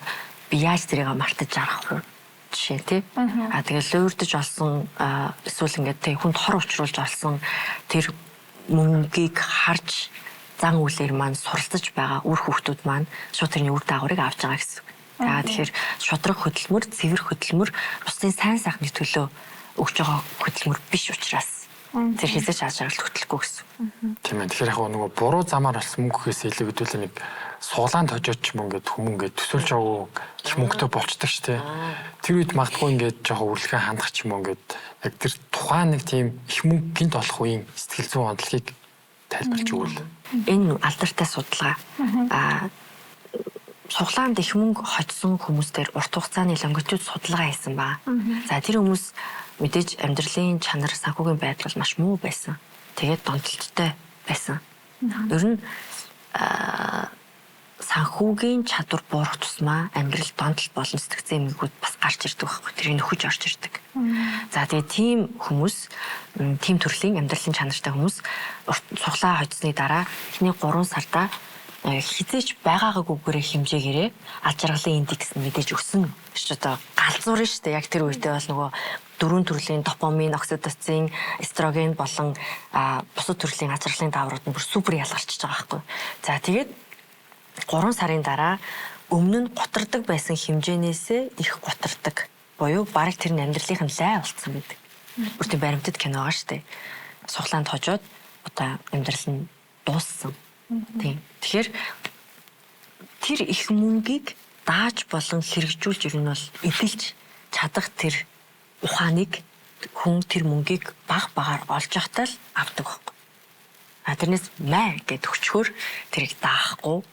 [SPEAKER 4] би яаж тэрийг мартаж жаргах вэ? Жишээ тий. Тэгээд луйртаж олсон эсвэл ингээд тий хүнд хор учруулж олсон тэр мөнгийг харж зан үйлээр маань суралцж байгаа үр хүүхдүүд маань шууд тэрний үр дагаврыг авч байгаа гэсэн. Тэгэхээр шудраг хөдөлмөр, цэвэр хөдөлмөр бусдын сайн сайхны төлөө өгч байгаа хөдөлмөр биш учраас тэр хязгаарч аз жаргалд хөтлөхгүй гэсэн.
[SPEAKER 1] Тийм ээ. Тэгэхээр яг нөгөө буруу замаар олсон мөнгөөс илүү хэдүүлээ нэг суглаанд хожооч юм ингээд хүмүүн ингээд төсөлж аваа их мөнгөтэй болчдаг шүү дээ. Тэр үед магадгүй ингээд жоохон үрлэгээ хандах ч юм уу ингээд яг тэр тухайн нэг тийм их мөнгө гинт олох үеийн сэтгэл зүйн онцлогийг тайлбарлаж өгвөл.
[SPEAKER 4] Энэ алдартай судалгаа суглаанд их мөнгө хоцсон хүмүүстээр урт хугацааны лонгитюд судалгаа хийсэн ба. За тэр хүмүүс мэдээж амьдралын чанар, санхүүгийн байдал бол маш муу байсан. Тэгээд донтолттой байсан. Ер нь санхүүгийн чадвар буурах тусмаа амьдрал донтолт болон сэтгцэн эмгэгүүд бас гарч ирдэг байхгүй. Тэрийг нөхөж орж ирдэг. За тэгээд тийм хүмүүс, тийм төрлийн амьдралын чанартай хүмүүс суглаа хоцсны дараа эхний 3 сарда хизээч байгаагаагүйгээр хэмжээгээрээ аз жаргалын индекс нь мэдээж өссөн. Шүү дээ. Галзуурна шүү дээ. Яг тэр үедээ бол нөгөө 4 төрлийн допамин, окситоцин, эстроген болон бусад төрлийн аз жаргалын дааврууд нь бүр супер ялгарчиж байгаа байхгүй. За тэгээд 3 сарын дараа өмнө нь гутардаг байсан хэмжээнээсээ их гутардаг. Буюу бараг тэр нь амьдралынх нь лай болцсон байдаг. Бүр тийм баримтат кино байгаа шүү дээ. Суглаанд хожоод одоо амьдрал нь дууссан. Тийм. Тэгэхээр тэр их мөнгийг дааж болон хэрэгжүүлж ирэх нь бол эдэлж чадах тэр ухааныг хүн тэр мөнгийг баг багаар олж явахтаа л авдаг байхгүй. Тэрнээс май гэд өчгөр тэрийг даахгүй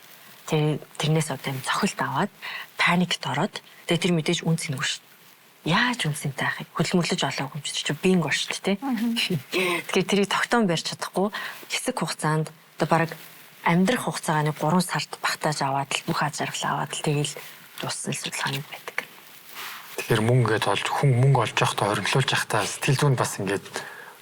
[SPEAKER 4] тэрнээс одоо юм цохилт аваад паникт ороод тэгээ тэр мэдээж үн цэнэгүй шүү. Яаж үн цэнтэй ахыг хөдөлмөрлөж олоогүй юм чи бинг ор шүү дээ. Тэгэхээр тэрийг тогтоон барьж чадахгүй хэсэг хугацаанд одоо бараг амьдрах хугацаагаа 3 сард багтааж аваад л бүх аз жаргал аваад л тэгэл дууссан судалгааны байдаг.
[SPEAKER 1] Тэгэхээр мөнгөд олж хүн мөнгө олж явахдаа хоримтлуулж явахдаа сэтгэл зүйн бас ингээд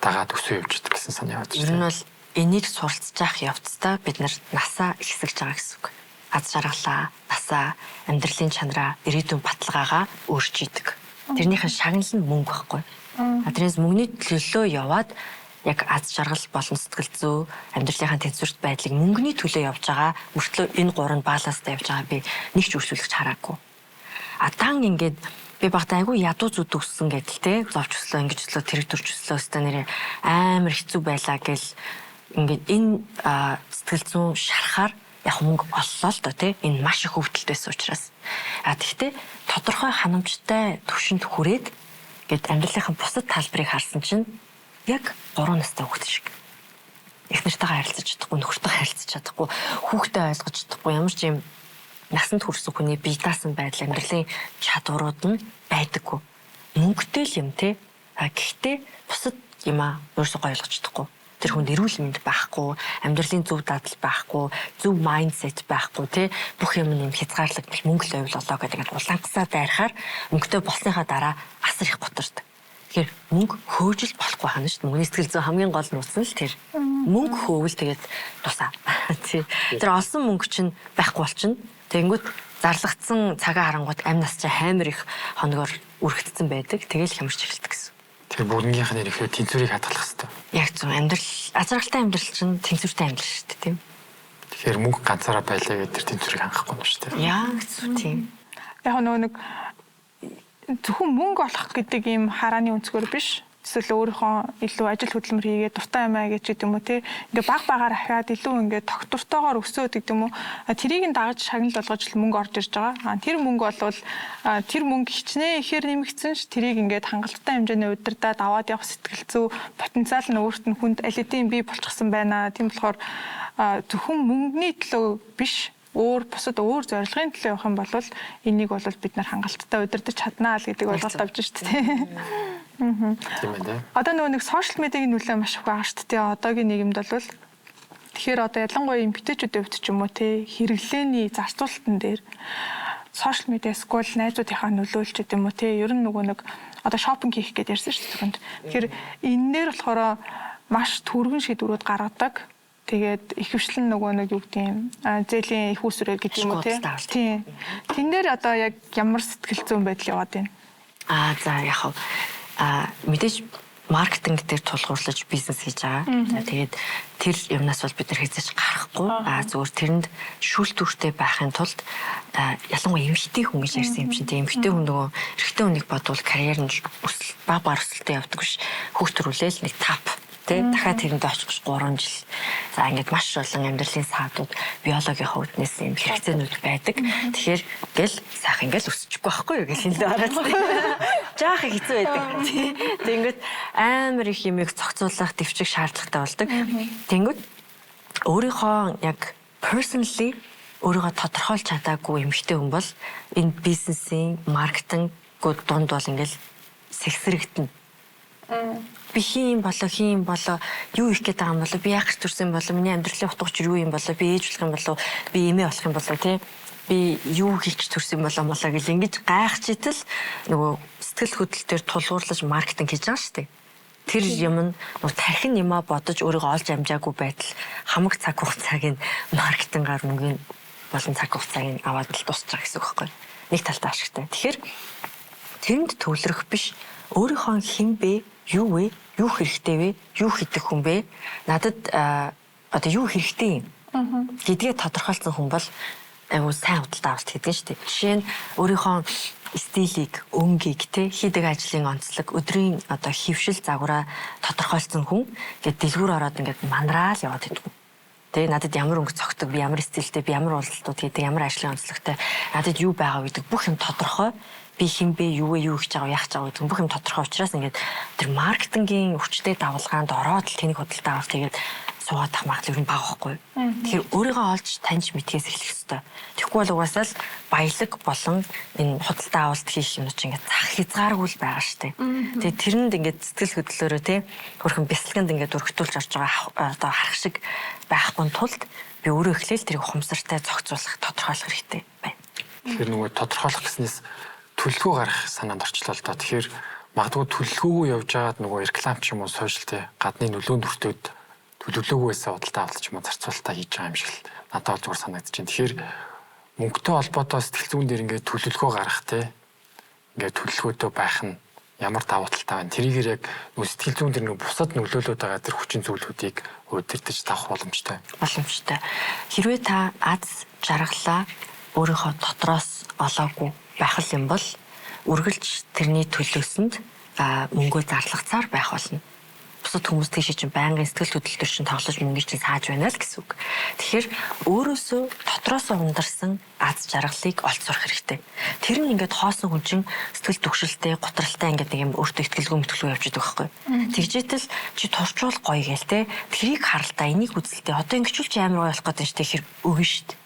[SPEAKER 1] дагаад өсөө явждаг гэсэн санаа яваад
[SPEAKER 4] байна. Ер нь бол энийг суралцж явах явцдаа бид нар насаа ихсэлж байгаа гэсэн үг. Аз жаргалаа, насаа, амьдралын чанараа, ирээдүйн баталгаагаа өөрчийдэг. Тэрнийхэн шагнал нь мөнгө байхгүй. Тэрнээс мөнгөний төлөө яваад яг аз жаргал болон сэтгэл зүй, амьдралынхаа тэнцвэрт байдлыг мөнгөний төлөө явж байгаа мөртлөө энэ 3 баланстай явж байгаа би нэг ч өршөөлөгч хараагүй. Дан ингээд би багтаа айгүй ядуу зүд өссөн гэдэл те зовч өслөө ингэж өслөө тэрэг төрч өслөө өстө нэрээ амар хэцүү байлаа гэл ингээд энэ сэтгэл зүйн шарахаар яг мөнгө оллоо л доо те энэ маш их хөвдөлтөөс учраас тэгтээ тодорхой ханамжтай төвшөнд хүрээд гээд амьдралынхаа бусад талбарыг харсан чинь яг 3 настай хүүхэд шиг. Их нартайгаа харилцаж чадахгүй, нөхөртөө харилцаж чадахгүй, хүүхдээ ойлгож чадахгүй ямар ч юм насанд хүрсэн хүний бие даасан байдал амьдралын чадварууд нь байдаггүй. Мөнгөтэй л юм те. Гэхдээ бусад юмаа өөрсдөө ойлгож чадахгүй. Тэр хүнд эрүүл мэнд байхгүй, амьдралын зөв дадал байхгүй, зөв майндсет байхгүй те. Бүх юм юм хязгаарлагдал мөнгө л ойлголоо гэдэг улаангасаа дайрахаар мөнгөтэй болсныхаа дараа асар их готордог. Тэгэхээр мөнгө хөөжил болохгүй хана шүү дээ. Мөнгөний сэтгэл зүй хамгийн гол нь утсан л тэр. Мөнгө хөөвөл тэгээд тусаа. Тэр олсон мөнгө чинь байхгүй болчихно. Тэгэнгүүт зарлагдсан цагаа харангуут амь нас чинь хаймар их хоногоор үргэлжлсэн байдаг. Тэгэл хямарч эхэлдэг гэсэн.
[SPEAKER 1] Тэр бүгднийх нь ирэхээр тэнцвэрийг хадгалах хэрэгтэй.
[SPEAKER 4] Яг зөв амьдрал азралтай амьдрал чинь тэнцвэртэй амьдрал шүү дээ, тийм.
[SPEAKER 1] Тэгэхээр мөнгө ганцаараа байлаа гэдэг тэр тэнцвэрийг хангахгүй нь шүү дээ.
[SPEAKER 4] Яг зөв тийм.
[SPEAKER 11] Яг нэг зөвхөн мөнгө олох гэдэг ийм харааны өнцгөр биш. эсвэл өөрийнхөө илүү ажил хөдөлмөр хийгээд дуртай юм аа гэж гэдэг юм уу те ингээ баг багаар ахаад илүү ингээ тогтвортойгоор өсөөд гэдэг юм уу тэрийг нь дагаж шагнал болгож мөнгө орж ирж байгаа. Тэр мөнгө болвол тэр мөнгө хичнээн ихээр нэмэгдсэн ш тэрийг ингээд хангалттай хэмжээний удирдаад аваад явах сэтгэл зүй потенциал нь өөрт нь хүнд аль хэдийн бий болчихсон байна. Тийм болохоор зөвхөн мөнгөний төлөө биш бусад өөр зорилгын төлөө явах юм бол энийг бол бид нар хангалттай удирдах чаднаа л гэдэг ойлголт авч шүү дээ.
[SPEAKER 1] Тийм ээ.
[SPEAKER 11] Одоо нэг сошиал медиагийн нөлөө маш их байгаа шүү дээ. Одоогийн нийгэмд бол тэгэхээр одоо ялангуяа эмэгтэйчүүдийн хувьд ч юм уу те хэрэглээний зарцуулалтан дээр сошиал медиа скол найзуудынхаа нөлөөлч гэдэг юм уу те ер нь нэг одоо шопинг хийх гэдээ ярьсан шүү дээ. Тэгэхээр энэ дээр болохоор маш түргэн шийдвэрүүд гаргадаг. Тэгээд ихэвчлэн нэг юу гэдэг юм зээлийн их усрээ гэдэг юм уу тийм. Тэн дээр одоо яг ямар сэтгэл зүйн байдал яваад байна?
[SPEAKER 4] За яг мэдээж маркетинг дээр тулгуурлаж бизнес хийж байгаа. Тэгээд тэр юмнаас бол бид нар хэзээ ч гарахгүй. Зүгээр тэрэнд шүүлтүүртэй байхын тулд ялангуяа эмэгтэй хүн гэж ярьсан юм чинь тийм эмэгтэй хүн нөгөө эрэгтэй хүнийг бодвол карьер нь баг өсөлтөд явдаг биш. Хүүхд төрүүлээл нэг тап дахиад тэрэндээ очих 3 жил. За ингээд маш олон амьдралын саадууд биологийн үүднээс юм хэрэгцээнүүд байдаг. Тэгэхээр гэл сайхан ингээл өсчихгүй байхгүй юу гэж хэлдэг ороод. Жаахан хэцүү байдаг. Тэнгүүд амар их юмыг зохицуулах, дэвчих шаардлагатай болдог. Тэнгүүд өөрийнхөө яг personally өөрийгөө тодорхойлж чадаагүй эмэгтэй хүн бол энэ бизнесийн маркетингүүд дунд бол ингээл сэгсрэгдэнэ. Би хийн болоо юу их гэдэг юм болоо би яг төрсөн болоо миний амьдралын утгач юу юм болоо би ээж болох юм болоо би эмээ болох юм болоо тий би юу хийх гэж төрсөн болоо гэл ингэж гайхаж итэл нөгөө сэтгэл хөдлөлтөөр тулгуурлаж маркетинг хийж байгаа шүү дээ. Тэр юм нь нөгөө тархин юмаа бодож өөрийгөө олж амжаагүй байтал хамаг цаг хугацааг нь маркетингаар мөнгөний болон цаг хугацааг нь аваад л дуусах гэсэн үг байхгүй. Нэг талтай ашигтай. Тэгэхээр тэнд төвлөрөх биш өөрийнхөө хэн бэ? Юу вэ? Юу хэрэгтэй вэ? Юу хийдэг хүн бэ? Надад одоо юу хэрэгтэй юм гэдгээ тодорхойлсон хүн бол айгуу сайн худалдаа авалт хийдэг шүү дээ. Жишээ нь өөрийнхөө стилийг, өнгийг те хийдэг ажлын онцлог, өдрийн одоо хөвшил загвараа тодорхойлсон хүн ингээд дэлгүүр ороод ингээд манраал яваад идэв. Тэ надад ямар өнгө цогтөг, би ямар стилтэй, би ямар уулзалтууд хийдэг, ямар ажлын онцлогтой, надад юу байгаа гэдэг бүх юм тодорхой. Би хэн бэ, юу вэ, юу хийж байгаа, яах гэж байгаа гэдэг бүх юм тодорхой учраас ингээд тэр маркетингийн өвчтэй давалгаанд ороод л тэнийг худалдаа авалт тэгээд суугаад ах магадлал ер нь бага байхгүй. Тэгэхээр өөрийгөө олж таньж мэдхээс эхлэх ёстой. Тэгэхгүй бол угаасаа л баялаг болон энэ худалдаа авалт хийх юм чинь ингээд зах хязгааргүй л байгаа штэ. Тэгээд тэрэнд ингээд сэтгэл хөдлөлөөрөө те хөрхөн бясалганд ингээд өргөтүүлж орж байгаа одоо харах шиг байхгүй тулд би өөрөө эхлээл тэрийг ухамсартай зохицуулах, тодорхойлох хэрэгтэй байна.
[SPEAKER 1] Тэгэхээр нөгөө тодорхойлох гэснээс төлөвлөгөө гарах санаанд орчлоо л доо. Тэгэхээр магадгүй төлөвлөгөөгүй явж байгаад нөгөө реклам ч юм уу сошиалтэй гадны нөлөөнд өртөөд төлөвлөгөөгөөсөө худалдаа авалт ч юм уу зарцуулалтаа хийж байгаа юм шиг л надад зүгээр санагдаж байна. Тэгэхээр мөнгөтэй холбоотой сэтгэл зүйн дээр ингээд төлөвлөгөө гарах те ингээд төлөвлөгөөтэй байх нь ямар давуу талтай байна. Тэрийгээр яг нөгөө сэтгэл зүйн дээр нөгөө бусад нөлөөлөд байгаа тэр хүчин зүйлүүдийг удирдах тавах боломжтой.
[SPEAKER 4] Боломжтой. Хэрвээ та аз жаргалаа өөрийнхөө дотроос олоогүй байх юм бол үргэлж тэрний төлөөсөнд мөнгөө зарлахцаар байх болно. Бусад хүмүүс тийш чинь байнгын сэтгэл хөдлөлтөөр чинь тоглож мөнгө чинь сааж байна л гэсэн үг. Тэгэхээр өөрөөсөө дотроосоо ундарсан аз жаргалыг олж сурах хэрэгтэй. Тэр нь ингээд хоосон хүн чинь сэтгэл түгшилтэй, готралтай ингээд нэг юм өөртөө ихтгэлгүй мэтгэлгүй явж идэг байхгүй. Тэгжээтэл чи турчвал гоё гээл те. Тэрийг харалтаа энийг үзэлтэй. Одоо ингэчүүл чи амар гоё болох гэдэг нь шүү дээ. Өгнө шүү дээ.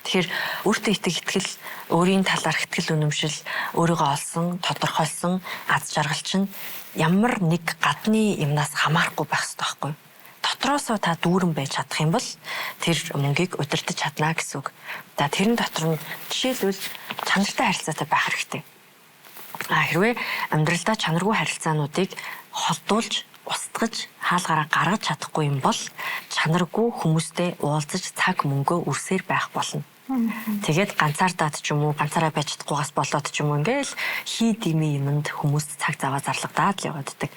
[SPEAKER 4] Тэгэхээр өөртөө итгэл, өөрийн талаар итгэл үнэмшил, өөрийгөө олсон, тодорхойлсон аз жаргал чинь ямар нэг гадны юмнаас хамаарахгүй байх хэрэгтэй байхгүй. Дотроосоо та дүүрэн байж чадах юм бол тэр мөнгийг удирдах чадна гэсэн үг. За тэрэн дотор нь жишээлбэл чанартай харилцаатай байх хэрэгтэй. Хэрвээ амьдралдаа чанаргүй харилцаануудыг холдуулж, устгаж, хаалгараа гаргаж чадахгүй юм бол чанаргүй хүмүүстэй уулзаж цаг мөнгөө үрсээр байх болно. Тэгээд ганцаардаад ч юм уу ганцаараа байж чадахгүйгаас болоод ч юм уу ингээл хий дими юмд хүмүүст цаг заваа зарлагдаад л явааддаг.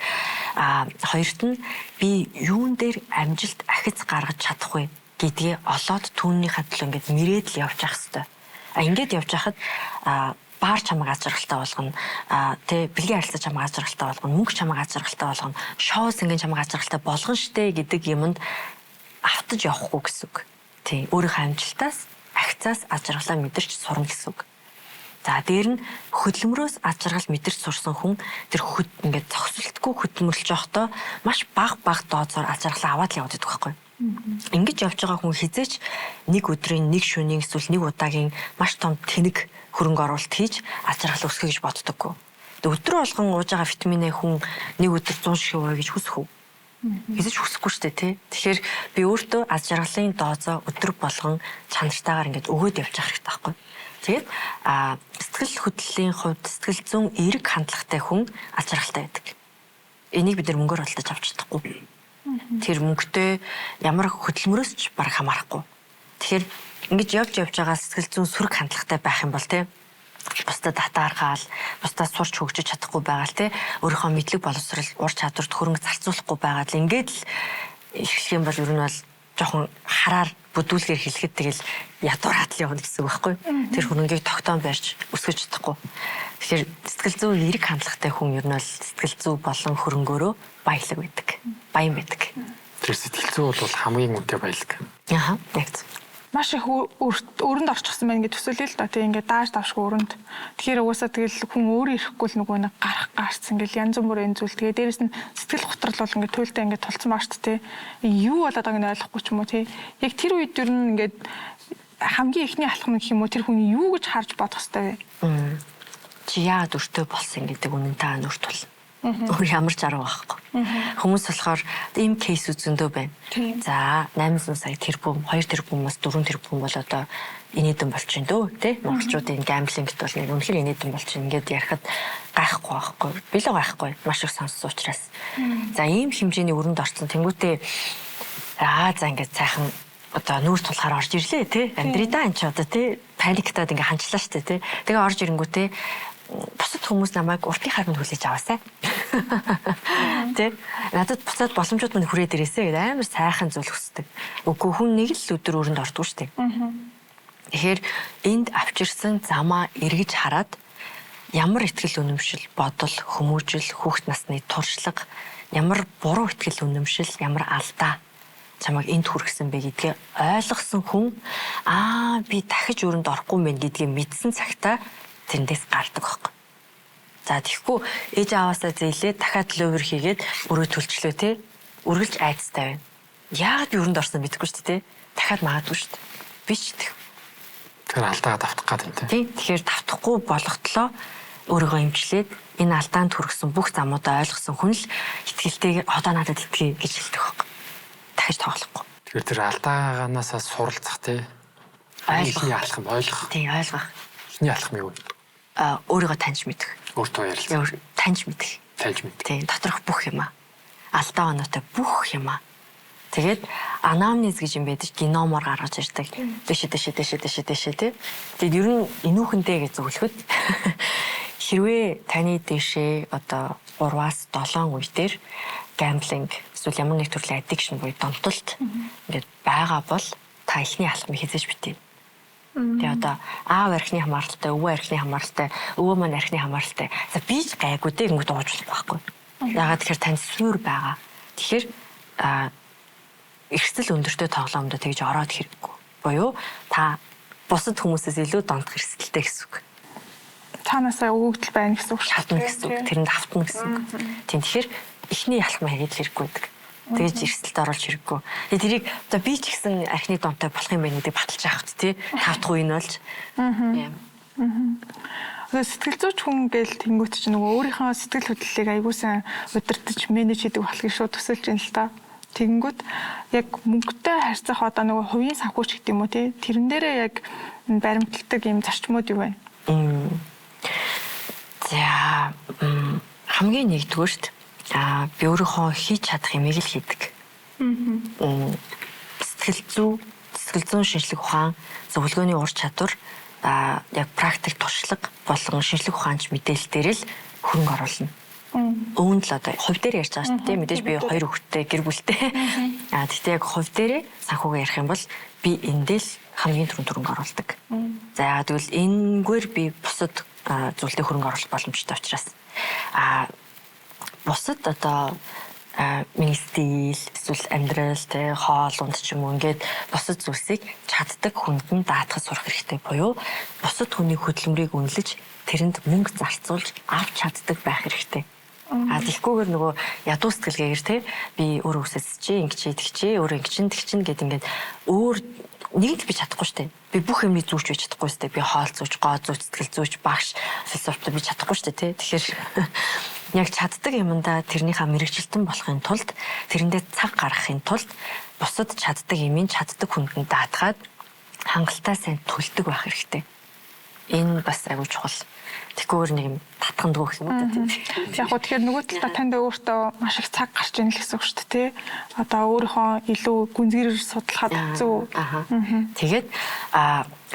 [SPEAKER 4] Хоёрт нь би юун дээр амжилт ахиц гаргаж чадах вэ гэдгээ олоод түүнийхээ төлөө ингээд мэрээд л явж явах хэрэгтэй. Ингээд явж хахад баар чамайг аз жаргалтай болгоно. Тэ бэлгийн харилцаа чамайг аз жаргалтай болгоно. Мөнгө чамайг аз жаргалтай болгоно. Шоу сэнгийн чамайг аз жаргалтай болгоно штэ гэдэг юмд автаж явахгүй гэсэн үг. Тий, өөрийнхөө амжилтаас, агцаас аз жаргалаа мэдэрч сурна гэсэн үг. За дээр нь хөдөлмөрөөс аз жаргал мэдэрч сурсан хүн тэр ингээд зогсолтгүй хөдөлмөрлж явахдаа маш бага дозоор аз жаргалаа аваад л яваад байдаг байхгүй. Ингэж явж байгаа хүн хизээч нэг өдрийн нэг шөнийн эсвэл нэг удаагийн маш том тэнэг хөрөнгө оруулалт хийж аз жаргал өсгөх гэж боддоггүй. Өдөр болгон ууж байгаа витамин А хүн нэг өдөр 100 шиг ууя гэж хүсэх үү? Хизээч хүсэхгүй шүү дээ тий. Тэгэхээр би өөртөө аз жаргалын доозоо өдөр болгон чанартайгаар ингээд өгөөд явж байгаа хэрэгтэй байхгүй. Тэгээд сэтгэл хөдлөлийн хувьд сэтгэл зүйн эерэг хандлагатай хүн аз жаргалтай байдаг. Энийг бид нар мөнгөөр худалдаж авч чадахгүй. Тэр мөнгөтэй ямар хөдөлмөрөөс ч бараг хамаарахгүй. Тэгэхээр ингэж явж байгаа сэтгэл зүйн сөрөг хандлагатай байх юм бол тий бусдад татаархаал, бусдаас сурч хөгжиж чадахгүй байгаал тий өөрийнхөө мэдлэг боловсрал, ур чадварт хөрөнгө зарцуулахгүй байгаад л ингээд л эхлэх юм бол ер нь бол жоохон хараар бүдүүлгээр хэлэхэд тэгэл ядуураад л явна гэсэн үг байхгүй. Тэр хөрөнгийг тогтоон барьж өсгөж чадахгүй. Тэгэхээр сэтгэл зүйн эерэг хандлагатай хүн ер нь бол сэтгэл зүй болон хөрөнгөөрөө баялаг байдаг. Баян байдаг.
[SPEAKER 1] Тэр сэтгэл зүй бол хамгийн үнэтэй баялаг.
[SPEAKER 4] Яха, яг зөв.
[SPEAKER 11] Маш их өрөнд орчихсон байна гэж төсөөлөе л да. Тэг ингээд дааж давшгүй өрөнд. Тэгэхээр угаасаа тэгэл хүн өөрөө ирэхгүй л нөгөө нэг гарц ингээл янз бүрийн зүйл. Тэгээ дээрэс нь сэтгэл готрол бол ингээд туйлдаа ингээд толцсон бааш тэ. Юу болоод байгааг нь ойлгохгүй ч юм уу тий. Яг тэр үед ер нь ингээд хамгийн ихний алхам гэх юм уу тэр хүн юу гэж харж бодох хэвээр вэ?
[SPEAKER 4] Чи яагаад өртөө болсон гэдэг үнэнтэй нүрт бол. Ямар ч арга байхгүй. Хүмүүс болохоор ийм кейс үзэндөө байна. За 800 сая тэрбум, 2 тэрбумаас 4 тэрбум бол одоо инээдэн болчихно дөө, тий? Монголчуудын гамблингт бол нэг үнэхээр инээдэн болчихно. Ингээд ярихад гайхгүй байхгүй. Би л гайхгүй. Маш их сонссон учраас. За ийм хэмжээний өрөнд орсон тэнгуүтээ за ингээд сайхан одоо нүүр тулахаар орж ирлээ, тий? Амьдридаа энэ ч одоо тий паниктаад ингээд ханчлаа штэ, тий? Тэгээ орж ирэнгүүтээ бусад хүмүүс намайг уртын харманд хүлээж аваасай. Тэ? Надад буцаад боломжууд мань хүрээд ирээсэй гэдэг амар сайхан зүйл хүсдэг. Үгүй хүн нэг л өдөр өрөнд ордог шүү дээ. Тэгэхээр энд авчирсан замаа эргэж хараад ямар ихтгэл үнэмшил, бодол, хүмүүжил, хүүхэд насны туршлага, ямар буруу ихтгэл үнэмшил, ямар алдаа чамайг энд хүргэсэн бэ гэдгээ ойлгосон хүн би дахиж өрөнд орохгүй мэн гэдгийг мэдсэн цагтаа тэндээс гардаг байхгүй. За тэгэхгүй ээж аваасаа зээлээ дахиад лөвөр хийгээд өрөө төлчлөө те үргэлж айцтай байна. Яагаад би өрөнд орсон мэдэхгүй шүү дээ те. Дахиад магадгүй шүү дээ. Би ч тэг.
[SPEAKER 1] Тэр алдаагаа давтах гэдэг юм те.
[SPEAKER 4] Тийм. Тэгэхээр давтахгүй болгохтлоо өөрийгөө имжлээд энэ алдаанд хүргэсэн бүх замуудаа ойлгосон хүн л итгэлтэйгээр одоо надад итгэе гэж хэлдэг байхгүй. Дахиж тоглохгүй.
[SPEAKER 1] Тэгэхээр тэр алдаагаанаас суралцах те. Ойлгох алхам ойлгох.
[SPEAKER 4] Тийм ойлгох.
[SPEAKER 1] Эхний алхам юу вэ?
[SPEAKER 4] Өөрийгөө таньж мэдэх.
[SPEAKER 1] Өөртөө ярилцах.
[SPEAKER 4] Таньж мэдэх.
[SPEAKER 1] Таньж мэдэх.
[SPEAKER 4] Тийм, доторх бүх юмаа. Алдаа оноотой бүх юмаа. Тэгээд анамнез гэж юм байдаг, геномоор гаргаж ирдэг. Дэшээ тий. Тэгээд ер нь энүүхэндээ гэж зөвлөхөд хэрвээ таны дэшээ одоо 3-аас 7 үе дээр гамблинг эсвэл ямар нэг төрлийн аддикшн буюу домтолт ингээд байгаа бол та ихний алхмыг хийж битээ. Тэгээ одоо аав архины хамааралтай, өвөө архины хамааралтай, өвөө маань архины хамааралтай. За би ч гайгүй дээ ингэж ууж болохгүй. Ягаад тэгэхээр тань сүр байгаа. Тэгэхээр эрсдэл өндөртэй тоглоомдоо тэгж ороод хэрэггүй. Буюу та бусад хүмүүсээс илүү донтох эрсдэлтэй гэсэн үг.
[SPEAKER 11] Цаанаасаа өгөгдөл байна гэсэн үг.
[SPEAKER 4] Шатна гэсэн үг. Тэрэнд автна гэсэн үг. Тийм тэгэхээр эхний алхмаа хийгээд хэрэггүй байдаг. Тэгэж эрсдэлд оруулж хэрэггүй. Тэгээ тэрийг одоо би ч гэсэн архины донтой болох юм байна гэдэг баталж авахт тий. Тавдах үе нь болж.
[SPEAKER 11] Сэтгэл зүйч хүн гээл тэнгуут чинь нөгөө өөрийнхөө сэтгэл хөдлөлийг аягуулсан удирдах менеж хийдэг болохыг шууд төсөөлж байна л та. Тэнгүүд яг мөнгөтэй харьцах одоо нөгөө хувийн санхүүч гэдэг юм уу тий. Тэрэн дээрээ яг баримталдаг юм зарчмууд юу вэ?
[SPEAKER 4] За хамгийн нэгдүгээрт би өөрийнхөө хийж чадах юмыг л хийдэг. Сэтгэл зүйн шинжлэх ухаан, зөвлөгөөний ур чадвар, яг практик туршлага болон шинжлэх ухаанч мэдээлэл дээр л хөрөнгө оруулна. Өвөнд л одоо хувь дээр ярьж байгаа шүү дээ. Мэдээж би 2 хүүхэдтэй гэр бүлтэй. Тэгтээ яг хувь дээрээ санхугаа ярих юм бол би эндээс хамгийн түрүүнд хөрөнгө оруулдаг. За тэгвэл энэгээр би бусад зүйлдээ хөрөнгө оруулах боломжтой учраас бусад одоо миний стил, эсвэл амьдрал, тэ хоол унд ч юм уу ингээд бусад зүйлсийг чаддаг хүнд нь даатгаж сурах хэрэгтэй буюу бусад хүний хөдөлмөрийг үнэлж тэрэнд мөнгө зарцуулж авч чаддаг байх хэрэгтэй. Тэгэхгүйгээр нөгөө ядуу сэтгэлгээгээр те би өөрөө үсэсчээ, ингэчээ, өөрөө ингэчин гэд ингээд өөр нэгд би чадахгүй штэ. Би бүх юмыг зүүж байж чадахгүй штэ. Би хоол зүүж, гоо зүүж, сэтгэл зүүж, багш, философи би чадахгүй штэ те. Тэгэхээр яг чаддаг юмдаа тэрнийхээ мэрэгчлэлтэн болохын тулд тэрэндээ цаг гаргахын тулд бусад чаддаг юмыг чаддаг хүнд даатгаад хангалттай сайн төлдөг байх хэрэгтэй. Энэ бас аягүй чухал. Тэгэхгүйгээр нэг юм татгандгүй гэх юм уу тийм.
[SPEAKER 11] Яг гоо тэгэхээр нөгөө талдаа танд өөртөө маш их цаг гарч ийн л гэсэн үг шүү дээ тий. Одоо өөрийнхөө илүү гүнзгийрээр судлахад зүг.
[SPEAKER 4] Тэгээд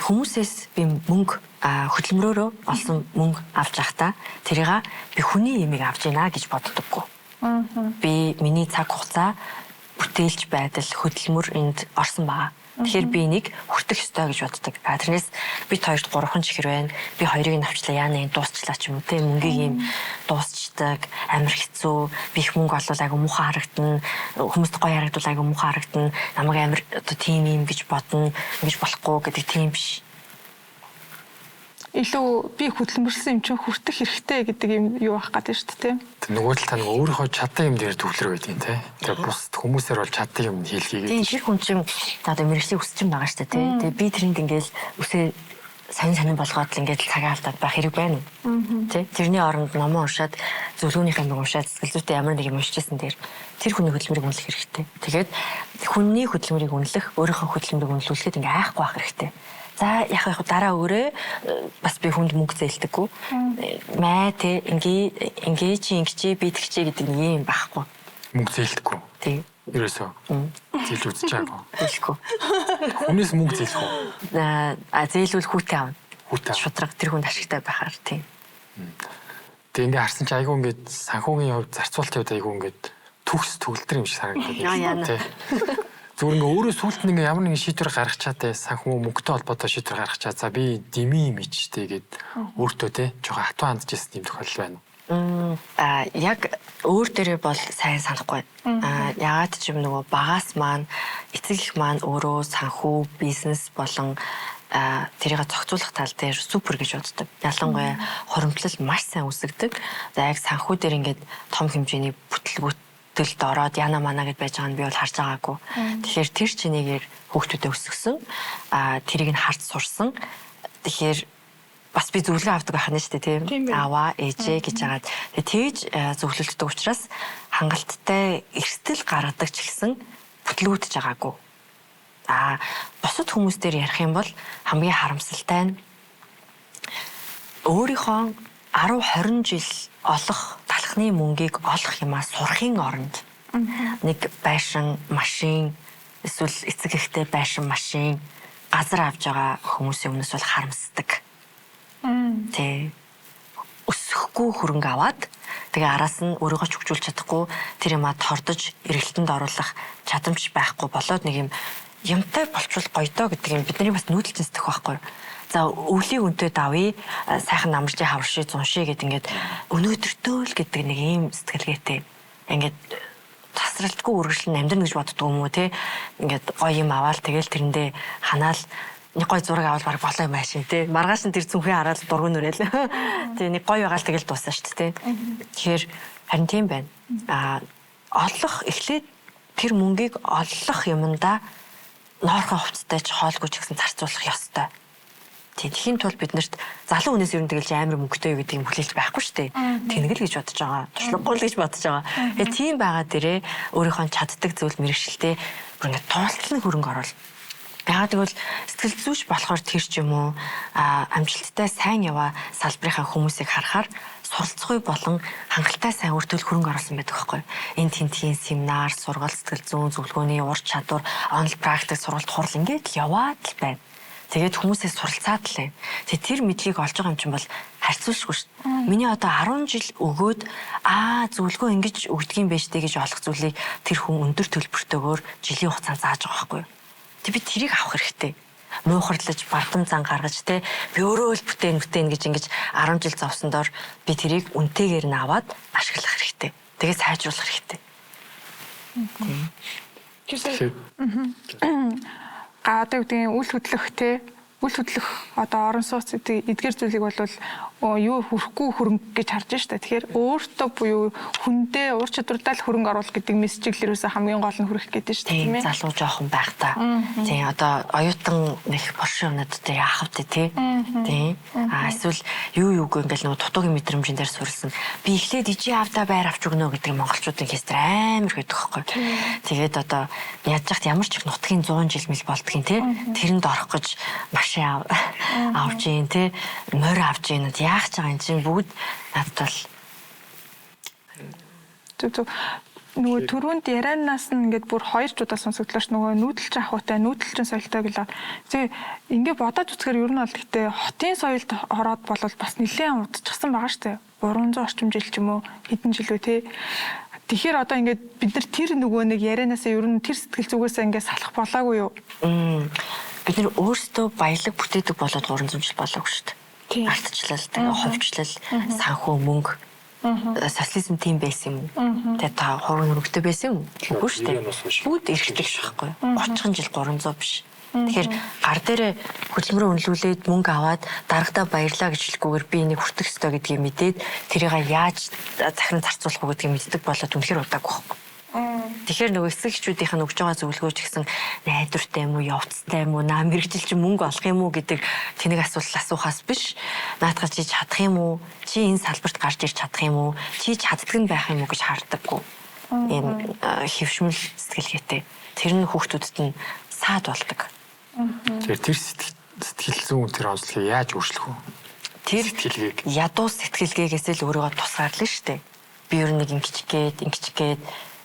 [SPEAKER 4] хүмүүсээс би мөнгө хөдөлмөрөөрөө олсон мөнгө авч явахдаа тэрийг би хүний ямиг авч ийна гэж боддоггүй. Би миний цаг хугацаа бүтээлч байдал хөдөлмөр энд орсон байгаа. Тэгэхээр би энийг хүртэх ёстой гэж боддог. Тэрнээс бид хоёрт 3 чихэр байна. Би хоёрыг навчлаа яана энэ дуусчлаа ч юм уу те мөнгийг юм дуусчдаг амар хэцүү. Би их мөнгө олвол айгу муухай харагдана. Хүмүүст гоё харагдвал айгу муухай харагдана. Намайг амар оо тийм юм гэж бодно. Ингэж болохгүй гэдэг тийм биш.
[SPEAKER 11] Илүү би хөдөлмөрлсөн юм чинь хүртэх хэрэгтэй гэдэг юм юу байх гэдэг шүү дээ тийм.
[SPEAKER 1] Нөгөө тал та нөгөө өөрийнхөө чадсан юм дээр төвлөрөө байдیں۔ Тэ. Тэгээ бус хүмүүсээр бол чадсан юм хийлхийгээд.
[SPEAKER 4] Тийм шир хүн чинь одоо мэрэгчлийн өсч юм байгаа шүү дээ. Тэгээ би тэрэнд ингээл үсээ сонин болгоод л ингээд цагаа алдаад байх хэрэг байна уу? Тэ. Тэрний оронд номоо уншаад зөвлөгөөнийхээ нэг уншаад сэтгэл зүйтэй ямар нэг юм уншижсэн дээр тэр хүний хөдөлмөрийг үнэлэх хэрэгтэй. Тэгээд хүний хөдөлмөрийг үнэлэх, өөрийнхөө хөдөлмөрийг үнэлүүлэхэд ингээ айхгүй байх хэрэгтэй. За яг дараа өөрөө бас би хүнд мөнгө зээлдэггүй. Маа те ингээ чи ингэчээ би тэгчээ гэдэг нэг юм байхгүй.
[SPEAKER 1] Мөнгө зээлдэггүй.
[SPEAKER 4] Тийм.
[SPEAKER 1] Ерөөсөө. Зээл үзэж байгаагүй.
[SPEAKER 4] Зээлэхгүй.
[SPEAKER 1] Хүнээс мөнгө зээлэх үү?
[SPEAKER 4] Зээлүүл хүүтэй аавна.
[SPEAKER 1] Хүүтэй.
[SPEAKER 4] Шудраг тэр хүнд ашигтай байхаар тийм.
[SPEAKER 1] Тэгээ ингээ харсан чи айгүй ингээд санхүүгийн хувьд зарцуулалтын хувьд айгүй ингээд төгс төгөлдөр юм шиг санагдаад. Зүгээр ингээ өөрөө сүулт нь ингээ ямар нэгэн шийдвэр гаргах чаатай санхүү мөнгөтэй холбоотой шийдвэр гаргах чаа. За би дими мичтэй гэд өөртөө те жоохон хатуу хандчихсан юм тохиолдол байна.
[SPEAKER 4] Яг өөр дээрээ бол сайн санахгүй. Ягаад ч юм нөгөө багаас маань эцэг их маань өөрөө санхүү бизнес болон тэрийг зохицуулах тал дээр супер гэж боддог. Ялангуяа хуримтлал маш сайн үүсгдэг. За яг санхүү дээр ингээд том хэмжээний бүтлгүүт төлд ороод яна мана гэд байж байгааг нь би бол харж байгаагүй. Тэгэхээр тэр чинээгээр хүүхдүүдэд өсгсөн. Тэрийг нь харж сурсан. Тэгэхээр бас би зөвлөгөө авдаг байх нь шүү дээ тийм. Аваа, ээжээ гэж хагаад тэгж зөвлөлддөг учраас хангалттай эрсдэл гаргадаг ч гэсэн бүтлгүүдж байгаагүй. Бусад хүмүүс дээр ярих юм бол хамгийн харамсалтай нь өөрийнхөө 10-20 жил олох талхны мөнгийг олох юмаа сурахын оронд нэг байшин, машин, эсвэл эцэг эхтэй байшин, машин газар авж байгаа хүмүүсийн өмнөөс бол харамсдаг. Тэ өсөхгүй хөрөнгө аваад тэгээ араас нь өөрийгөө ч хөгжүүлж чадахгүй тэр юмаа тордож эргэлтэнд оруулах чадамж байхгүй болоод нэг юм юмтай болчвол гоё доо гэдэг юм бидний бас нүүдэлчин сэтгэх байхгүй. За өвлийн үнтэй давъя, сайхан намарчи хаврши зунши гэд ингээд өнөөдөртөө л гэдэг нэг ийм сэтгэлгээтэй. Ингээд тасралтгүй үргэлжлэн амьдрна гэж боддог юм уу те. Ингээд гоё юм аваад тэгэл тэрэндээ ханаал нэг гоё зураг авал баг болоо юм аашин те. Маргааш нь тэр зүнхээ хараад дургуй нүрэл. Тэгээ нэг гоё байгаа л тэгэл дуусаа шүү дээ те. Тэгэхээр харин тийм байна. Олох эхлээд тэр мөнгийг олох юмдаа ноорхон хувцастай ч хоолгүй ч гэсэн зарцуулах ёстой. Тэхийн тулд биднэрт залуу хүнээс ер нь тэгэл амар мөнгөтэй гэдэг юм хүлээлж байхгүй шүү дээ. Тэнгэл гэж бодож байгаа. Туршлагагүй л гэж бодож байгаа. Тэгээ тийм байгаа дээрээ өөрийнхөө чаддаг зүйл мэрэгчлээ бүр ингэ туултлан хөрөнгө оруулах. Яагаад гэвэл сэтгэл зүйч болохоор тэр ч юм уу амжилттай сайн яваа салбарынхаа хүмүүсийг харахаар суралцгүй болон хангалттай сайн өртөл хөрөнгө оруулсан байдаг байхгүй. Энэ тентхийн семинар, сургалт, сэтгэл зүйн зөвлөгөөний ур чадвар, онл практик сургалт хурал ингээд л яваад л байна. Тэгээд хүмүүсээс суралцаад л байна. Тэгээд тэр мэдлийг олж байгаа юм чинь бол харьцуулшгүй шүү дээ. Миний одоо 10 жил өгөөд зөвлөгөө ингэж өгдөг юм байж дээ гэж олох зүйлийг тэр хүн өндөр төлбөртөөр жилийн хугацаанд зааж байгаа байхгүй юу. Тэг би тэрийг авах хэрэгтэй. муухарлаж бардам зан гаргаж те би өөрөө л бүтээн гэж ингэж 10 жил зовсон доор би тэрийг үнэтэйгээр нь аваад ашиглах хэрэгтэй. Тэгээд сайжруулах хэрэгтэй.
[SPEAKER 11] Гаадаг гэдэг үл хөдлөх те үл хөдлөх одоо орон сууц эдгээр зүйлийг бол юу хүрхгүй хөрөнгө гэж харж штэ. Тэгэхээр өөртөө буюу хүндээ ур чадвартай л хөрөнгө оруулах гэдэг мессежийг л ерөөсөө хамгийн гол нь хүргэх гэдэг штэ тийм ээ.
[SPEAKER 4] Залуу жоохон байх та. Тийм одоо оюутан нэг боршин өнөд дээр яах вэ тий. Тийм. Эсвэл юуг ингээл нөгөө дутуугийн мэдрэмжийн дээр суурилсан. Би эхлээд ижи авда байр авч өгнө гэдэг монголчуудын хэсэр амар гэдэг хөхгүй. Тэгээд одоо яаж яхад ямар ч их нутгийн 100 жил мэл болдгийн тий. Тэрэнд орох гэж машин авч ийн тий. Морь авч ийн яах ч байгаа юм чинь бүгд надад
[SPEAKER 11] бол нөгөө түрүүнд ярианаас нь ингээд бүр хоёр ч удаа сонсогдлооч нөгөө нүүдэлч ахуйтай нүүдэлчин соёлтой гэлээ. Тэгээ ингээд бодож үзэхээр ер нь бол гэхдээ хотын соёлд ороод болвол бас нэлээд удчихсан байгаа штэ. 300 орчим жил ч юм уу хэдэн жилөө те. Тэгэхээр одоо ингээд бид нар тэр нөгөө нэг ярианаасаа ер нь тэр сэтгэл зүгээсээ ингээд салах болоогүй юу?
[SPEAKER 4] Бид нар өөрсдөө баялаг бүтээдэг болоод 300 жил болоогүй шүү дээ. Алтчлал, тэгээ ховчлал, санхүү мөнгө, социализм тийм байсан юм. Тэгээ та хувийн хөрөнгөтэй байсан юм. Үгүй шүү дээ. Бүгд эрхтэй шахахгүй. 30 жил 300 биш. Тэгэхээр гар дээрээ хөдөлмөрөө үнэлүүлээд мөнгө аваад дарагдаа баярлаа гэж хэлэхгүйгээр би энийг хүртэх ёстой гэдгийг мэдээд тэрийг яаж захиран зарцуулах вэ гэдгийг мэддэг болоод үнэхээр удаагүй байхгүй. Тэгэхээр нөгөө эсрэг хчүүдийнх нь өгж байгаа зөвлөгөөч гэсэн найдвартай юм уу, явцтай юм уу, наа мэрэгжилч мөнгө олох юм уу гэдэг тэнийг асуухаас биш. Наадах чи чадах юм уу? Чи энэ салбарт гарч ирж чадах юм уу? Чи чаддаг нь байх юм уу гэж харддаггүй. Энэ хөвшмөл сэтгэлгээтэй. Тэр нь хүүхдүүдэд нь саад болдог.
[SPEAKER 1] Тэгэхээр тэр сэтгэл зүйн тэр онцлогийг яаж өөрчлөх вэ?
[SPEAKER 4] Тэр сэтгэлгээг ядуу сэтгэлгээгээс л өөрийгөө тусгаарлаа шүү дээ. Би ер нь нэг ингэчгээд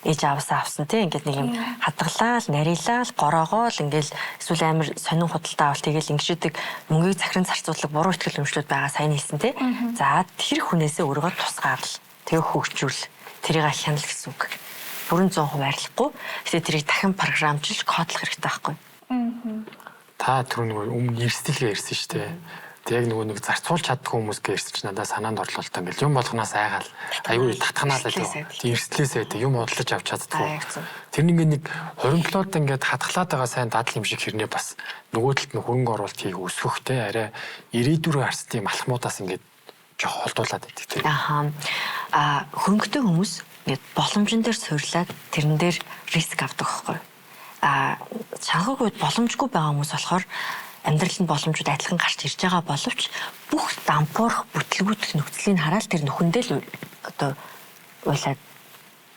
[SPEAKER 4] ээж аваасаа авсан тийм ингээд нэг юм хадгалаал, нарилаал, гороогоол ингээл эсвэл амар сонин худалдаа авалт тэгэл ингэждэг мөнгийг захиран зарцуулах буруу ихтгэл өмчлүүд байгаа сайн хэлсэн тийм. За тэр хүнээсээ өөрийгөө тусгаарлал. Тэгээ хөгжүүл. Тэрийг хянал гэсэн үг. Бүрэн 100% арилахгүй. Гэтэ тэрийг дахин програмжилж кодлох хэрэгтэй байхгүй.
[SPEAKER 1] Та түрүү өмнө эрсдэлгээ ирсэн шүү дээ. Яг нөгөө нэг зарцуулж чаддгүй хүмүүс гэрсэж надад санаанд орлоо л та ингээл юм болгоноос айгаал аюу татханаалаа тийм эрсдлээсээ юм бодлож авч чаддгүй. Тэр нэг хоримтлоод ингээд хатглаад байгаа сайн дадал юм шиг хэрнээ бас нөгөө талд нь хөрөнгө оруулалт хийх өсөхтэй арай ирээдүрөө харсан тийм алхмуудаас ингээд жоох холдуулаад байдаг тийм.
[SPEAKER 4] Хөрөнгөтэй хүмүүс ингээд боломжн дээр суйрлаад тэрэн дээр риск авдаг байхгүй. Чанхаг үед боломжгүй байгаа хүмүүс болохоор амьдралын боломжууд адилхан гарч ирж байгаа боловч бүх дампуурах бүтлгүүдх нөхцөлийг хараад тэр нөхөндөө л одоо уйлаад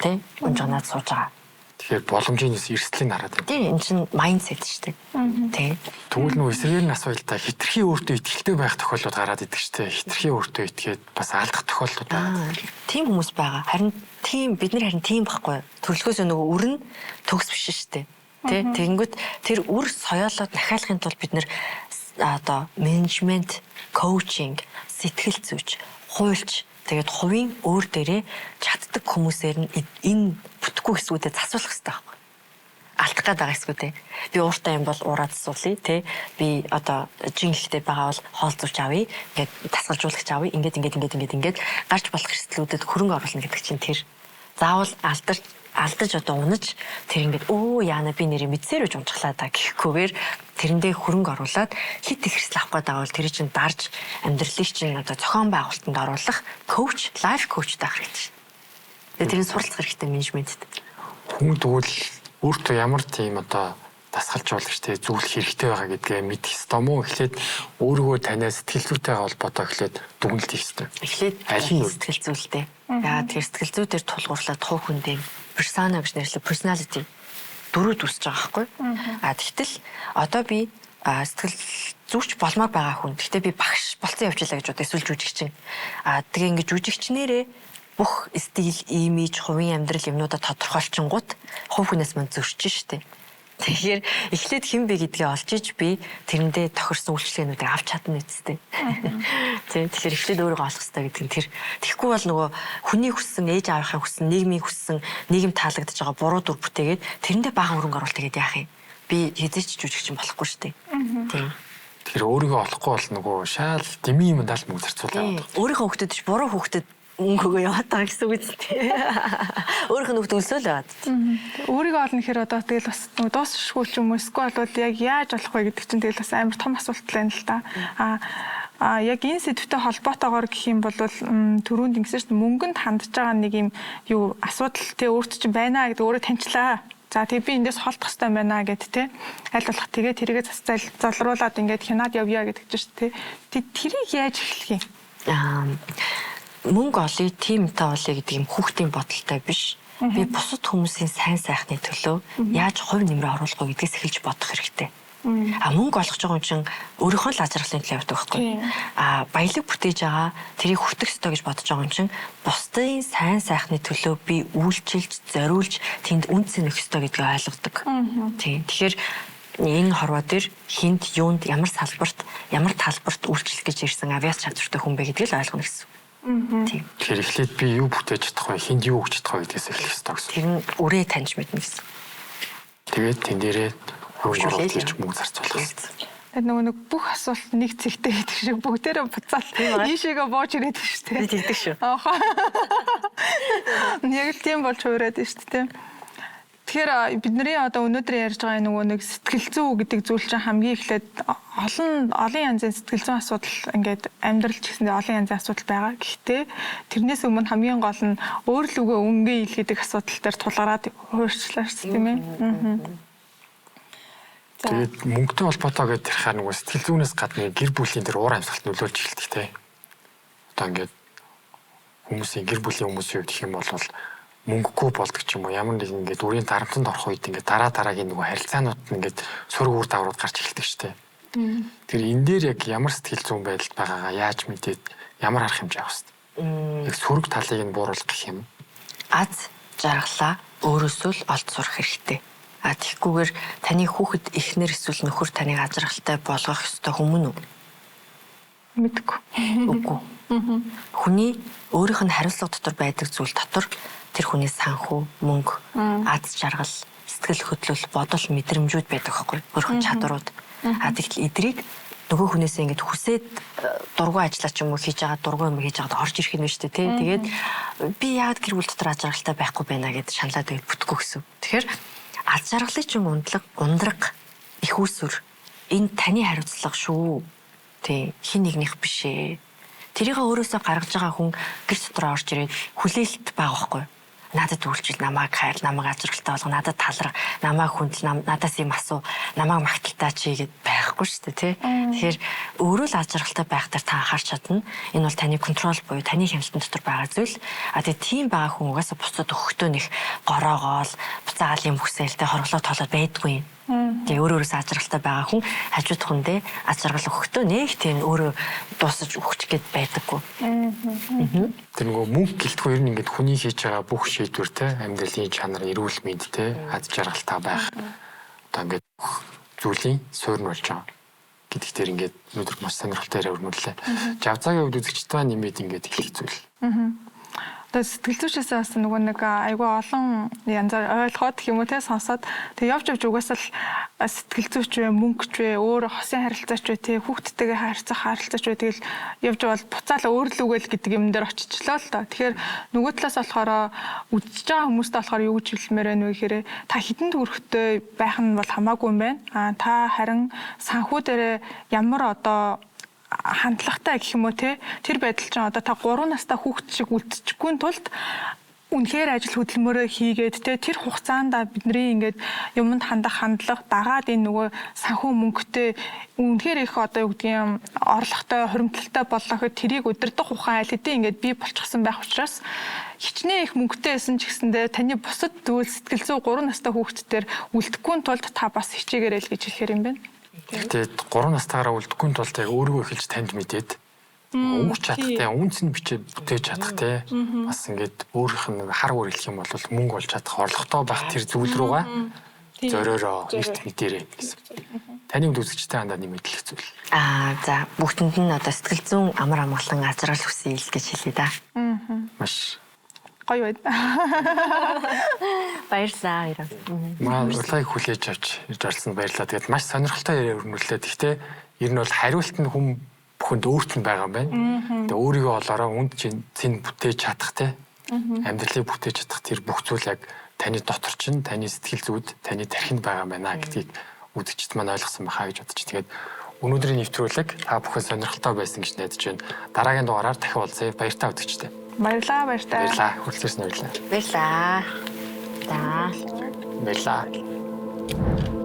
[SPEAKER 4] тий унжганаад сууж байгаа.
[SPEAKER 1] Тэгэхээр боломжийн эрсдлийг хараад байна.
[SPEAKER 4] Тийм энэ чинь майндсет шүү дээ. Тий.
[SPEAKER 1] Тэгвэл нөгөө эсрэгээр нь асууя л да хитрхи өөртөө итгэлтэй байх тохиолдлууд гараад идэг шүү дээ. Хитрхи өөртөө итгээд бас алдах тохиолдлууд байна.
[SPEAKER 4] Тийм хүмүүс байгаа. Харин тийм бид нар харин тийм байхгүй. Төрөлхөөсөө нөгөө өрн төгс биш шүү дээ. Тэ тэгэнгүүт тэр үр соёолоод дахиалахын тулд бид нэр одоо менежмент, коучинг, сэтгэл зүйч, хуульч тэгээд хувийн өөр дээрээ чаддаг хүмүүсээр нь энэ бүтэхгүй хэсгүүдэд засуулах хэрэгтэй байхгүй. Алдах гээд байгаа хэсгүүдээ. Би ууртай юм бол уураад засуулъя тий. Би одоо жин ихтэй байгаа бол хоол зурч авъя. Ингээд тасгалжуулагч авъя. Ингээд гарч болох хэсглүүдэд хөрөнгө оруулна гэдэг чинь тэр. Заавал алдаж одоо унаж тэр ингээд яана би нэрээ мэдсээр үж унжглаа да гэхгүйгээр тэрэндээ хөрөнгө оруулаад хит их хэрэгсэл авах гэдэг бол тэр чинь дарж амьдралыг чинь одоо зохион байгуулалтанд оруулах коуч, лайф коуч таах хэрэгтэй. Тэгээ тэрийг суралцах хэрэгтэй менежментэд.
[SPEAKER 1] Хүн тэгвэл өөртөө ямар тийм одоо дасгалжуулагчтай зөвлөх хэрэгтэй байгаа гэдгээ мэдэх ёстой мó эхлээд өөрийгөө танаас сэтгэл зүйтэйгээ холбоотой эхлээд дүгнэлт хийх ёстой.
[SPEAKER 4] Эхлээд сэтгэл зүйтэй. Яа тэр сэтгэл зүй дээр тулгуурлаад хувь хүндээ persona гэж нэрлэх personality дөрөв үүсэж байгаа байхгүй. Тэгтэл одоо би сэтгэл зүйч болмоор байгаа хүн. Гэхдээ би багш болцсон явчихлаа гэж бодож эсвэл жүжигчин. Тэгээ ингээд жүжигчнэрээ бүх стил, имиж, хувийн амьдрал юмнуудаа тодорхойлчингууд хувь хүнээс мань зөрчиж штэ. Тэгэхээр эхлээд хэн бэ гэдгээ олж иж би тэрэндээ тохирсон үйлчлэгээнүүдийг авч чадна үсттэй. Тэгэхээр эхлээд өөрийгөө олох хэрэгтэй гэдэг нь тэр. Тэгэхгүй бол нөгөө хүний хүссэн, ээж аавынхаа хүссэн, нийгмийн хүссэн, нийгэм таалагдж байгаа буруу дүр бүтээгээд тэрэндээ бага хөрөнгө оруулалт хийгээд яах юм? би хэзээч жүжигчин болохгүй шүү дээ. Тийм.
[SPEAKER 1] Тэр өөрийгөө олохгүй бол нөгөө шаал дими юм даа л мөнгө зарцуулаад.
[SPEAKER 4] Өөрийнхөө хүүхдэд ч буруу хүүхдэд мөнгө өгөө яваад байгаа гэсэн үг үстэй. Өөрийнх нь хүүхд өлсөөл яваад.
[SPEAKER 11] Өөрийгөө олно гэхээр одоо тэгэл бас нөгөө дуусшгүй ч юм уу эсвэл бол яг яаж болох вэ гэдэг чинь тэгэл бас амар том асуулт байна л да. Яг энэ сэдвтэй холбоотойгоор гэх юм бол түрүүнд ингэсэн чинь мөнгөнд хандж байгаа нэг юм юу асуудал те өөрт чинь байна гэдэг өөрөө таньчлаа. За тэгээ би эндээс холдох хэрэгтэй байна гэд те аль болох тэгээ тэрийгэ залруулад ингээд хянаад явъя гэдэг чинь те тэрийг яаж эхлэх юм?
[SPEAKER 4] Мөнгө олъё, тимтэй олъё гэдэг юм хүүхдийн бодолтой биш. Би бусад хүмүүсийн сайн сайхны төлөө яаж хувь нэмрээ оруулах вэ гэдгээс эхэлж бодох хэрэгтэй. Мөнгө олгож байгаа юм чинь өөрийнхөө л ажралын төлөө явдаг байхгүй. Баялаг бүтээж байгаа тэрийг хүртэх ёстой гэж бодож байгаа юм чинь бусдын сайн сайхны төлөө би үйлчилж, зориулж тэнд үнц нөх ёстой гэдгийг ойлгодог. Тийм. Тэгэхээр энэ хорвоо дээр хинт юунд ямар талбарт үйлчлэх гэж ирсэн авиац чадвартай хүн бэ гэдгийг л ойлгоно гэсэн. Тийм.
[SPEAKER 1] Тэгэхээр эхлээд би юу бүтээж чадах вэ? Хинд юу өгч чадах вэ гэдгээс эхлэх ёстой гэсэн.
[SPEAKER 4] Тэр нь үрээ таньж мэднэ гэсэн.
[SPEAKER 1] Тэгээд тэн дээрээ хөрвүүлж мөнгө зарцуулах гэсэн.
[SPEAKER 11] Тэгээд нөгөө нэг бүх асуулт нэг цэгтэй гэдэг шиг бүгдээрээ буцаал ийшээгээ бооч ирээд байна шүү дээ.
[SPEAKER 4] Би тэгдэг шүү.
[SPEAKER 11] Яг л тийм болж хуураад байна шүү дээ. Тэгэхээр бидний одоо өнөөдөр ярьж байгаа нөгөө нэг сэтгэл зүй гэдэг зүйл чинь хамгийн эхлээд олон янзын сэтгэл зүйн асуудал ингээд амьдрал ч гэсэндээ олон янзын асуудал байгаа. Гэхдээ тэрнээс өмнө хамгийн гол нь өөр лүгөө өнгө ил гэдэг асуудал дээр тулгараад хуурчлаа шүү тийм ээ.
[SPEAKER 1] Тэгээд мөнгөтэй холбоотой гэдэг тэрхээ нөгөө сэтгэл зүйнээс гадна гэр бүлийн тэр уур амьсгалд нөлөөлж эхэлдэг те. Одоо ингээд хүмүүсийн гэр бүлийн хүмүүсийн хувьд гэх юм бол мөнгөгүй болдог ч юм уу ямар нэг ингээд үрийн дарамтанд орох үед ингээд дараагийн нөгөө харилцаанууд нь ингээд сөрөг үр дагаврууд гарч эхэлдэг штэ. Тэр энэ дээр яг ямар сэтгэл зүйн байдалд байгаагаа яаж мэдээд ямар арга хэмжээ авах вэ? Яг сөрөг талыг нь бууруулах гэх юм.
[SPEAKER 4] Аз жаргалаа өөрөөсөө л олд сурах хэрэгтэй. Тэгэхгүйгээр таны хүүхэд эхнэр эсвэл нөхөр таныг ажралтай болгох ёстой хүмүүн үү?
[SPEAKER 11] Мэдгүй.
[SPEAKER 4] Үгүй. Хүний өөрийнх нь хариуцлага дотор байдаг зүйл дотор тэр хүний санхүү, мөнгө, аз жаргал, сэтгэл хөдлөл, бодол, мэдрэмжүүд байдаг байхгүй юу? Өөрийнх нь чадварууд. Тэгэхдээ эдрийг нөгөө хүнээсээ ингэж хүсээд дургуй ажиллаа ч юм уу хийж байгаа дургуй юм хийж байгаад орж ирэх юм байна шүү дээ тий. Тэгээд би яагаад гэр бүл дотор аз жаргалтай байхгүй байна гэдээ шаналаад тэгээд бүтгэхгүй гэсэн. Тэгэхээр аз жаргалын чинь ундраг их усүр энэ таны хариуцлага шүү. Тий хин нэгнийх биш ээ. Тэрийг өөрөөсөө гаргаж байгаа хүн гэр дотроо орж ирээд хүлээлт байгаа байхгүй юу? Надад үйлчил, намайг хайр, намайг ажралтай болго, надад талрах, намайг хүндэл, надаас юм асуу, намайг магталтаа чи гэд байхгүй шүү дээ тий. Тэгэхээр өөрөө л ажралтай байх дээр та анхаарч чадна. Энэ бол таны контрол буюу таны хяналтын дотор байгаа зүйл. Тэгээ тийм байгаа хүн угаасаа бусдад өгөхдөө нэг гороогоол, буцаагаал юм хүсэлтэй хорглоо тоолоод байдгүй юм. Тэгээ өөрөөсөө ажралтай байгаа хүн хажууд хүндээ ажрал өгөхдөө нэг тийм өөрөө дуусаж өгч гээд байдаггүй.
[SPEAKER 1] Тэр нөгөө мөнгө гэлтгүй ер нь ингээд хүний хийж байгаа бүх шийдвэр те амьдралын чанар, эрүүл мэнд те аз жаргалтай байх. Одоо ингээд зүйлийн суурь нь болж байгаа. Гэдэгт тэр ингээд өнөөдөр маш сонирхолтой өрнүүллээ. Жавцаагийн хувьд үзэгчтэй нэмээд ингээд хэлэх зүйл.
[SPEAKER 11] Одоо сэтгэл зүйчээс бас нөгөө нэг айгүй олон янзаар ойлгоод гэх юм уу те сонсоод тэг явж угаасаа л сэтгэл зүйч вэ мөнгөч вэ өөр хосын харилцаач вэ те хүүхдтэйгээ харилцаач вэ тэгэл явж бол буцаалаа өөрлөгөөл гэдэг юм дээр очичлоо л та. Тэгэхээр нөгөө талаас болохоор үдчихэж байгаа хүмүүстээ болохоор юу гэж хэлмээр байна вэ гэхээр та хідэн төгрөгтэй байх нь бол хамаагүй юм байна. Та харин санхүү дээрээ ямар одоо хандлагатай гэх юм уу те тэр байдал чинь одоо та 3 настай хүүхэд шиг үлдчихгүй тулд үнэхээр ажил хөдөлмөрөө хийгээд те тэр хугацаанд бидний ингээд юмд хандах хандлага дагаад энэ нөгөө санхүү мөнгөтэй үнэхээр их одоо юу гэдгийг орлоготой хуримтлалтай боллоо гэхэд тэрийг удирдах ухаан аль хэдийн ингээд бий болчихсон байх учраас хичнээн их мөнгөтэй байсан ч гэсэндээ таны бусад зүйл сэтгэл зүй 3 настай хүүхэдтэр үлдэхгүй тулд та бас хичээгээрэй л гэж хэлэхээр юм байна.
[SPEAKER 1] Тэгээд 3 настайгаараа үлдэхгүй тулд яг өөрийгөө эхэлж танд мэдээд өгч чадахтай, үнц нь бичээд бүтээж чадахтай. Бас ингээд өөрийнх нь хар өөр хэлэх юм бол мөнгө олж чадах орлоготой байх тэр зүйл рүүгээ зориороо эрт мэдэрэй гэсэн. Таны хувьд үзэгчтэй хандаа нэмээд хэлэх зүйл.
[SPEAKER 4] За бүгдэнд нь одоо сэтгэл зүйн амар амгалан азрал хүсье л гэж хэлье да.
[SPEAKER 1] Маш
[SPEAKER 11] Гоё байд.
[SPEAKER 4] Баярлалаа хоёроо.
[SPEAKER 1] Манай урилгыг хүлээж авч ирж орсон баярлалаа. Тэгээд маш сонирхолтой өрнүүллээ. Гэхдээ ер нь бол хариулт нь хүн бүхэнд өөрт нь байгаа юм байна. Тэгээд өөрийгөө олоороо үнд чинь бүтээж чадах те. Амьдралыг бүтээж чадах тэр бүх зүйл яг таны дотор чинь таны сэтгэл зүйд таны тархинд байгаа юм байна гэдгийг үзэгчд маань ойлгосон байхаа гэж бодчих. Тэгээд өнөөдрийн нэвтрүүлэг та бүхэн сонирхолтой байсан гэж найдаж байна. Дараагийн дугаараар дахин уулзъя. Баяртай үзэгчтэй.
[SPEAKER 11] Баярлалаа, баяртай.
[SPEAKER 1] Баярлалаа. Хүрэлцээрсэн баярлалаа.
[SPEAKER 4] Баярлалаа.
[SPEAKER 1] Баярлалаа.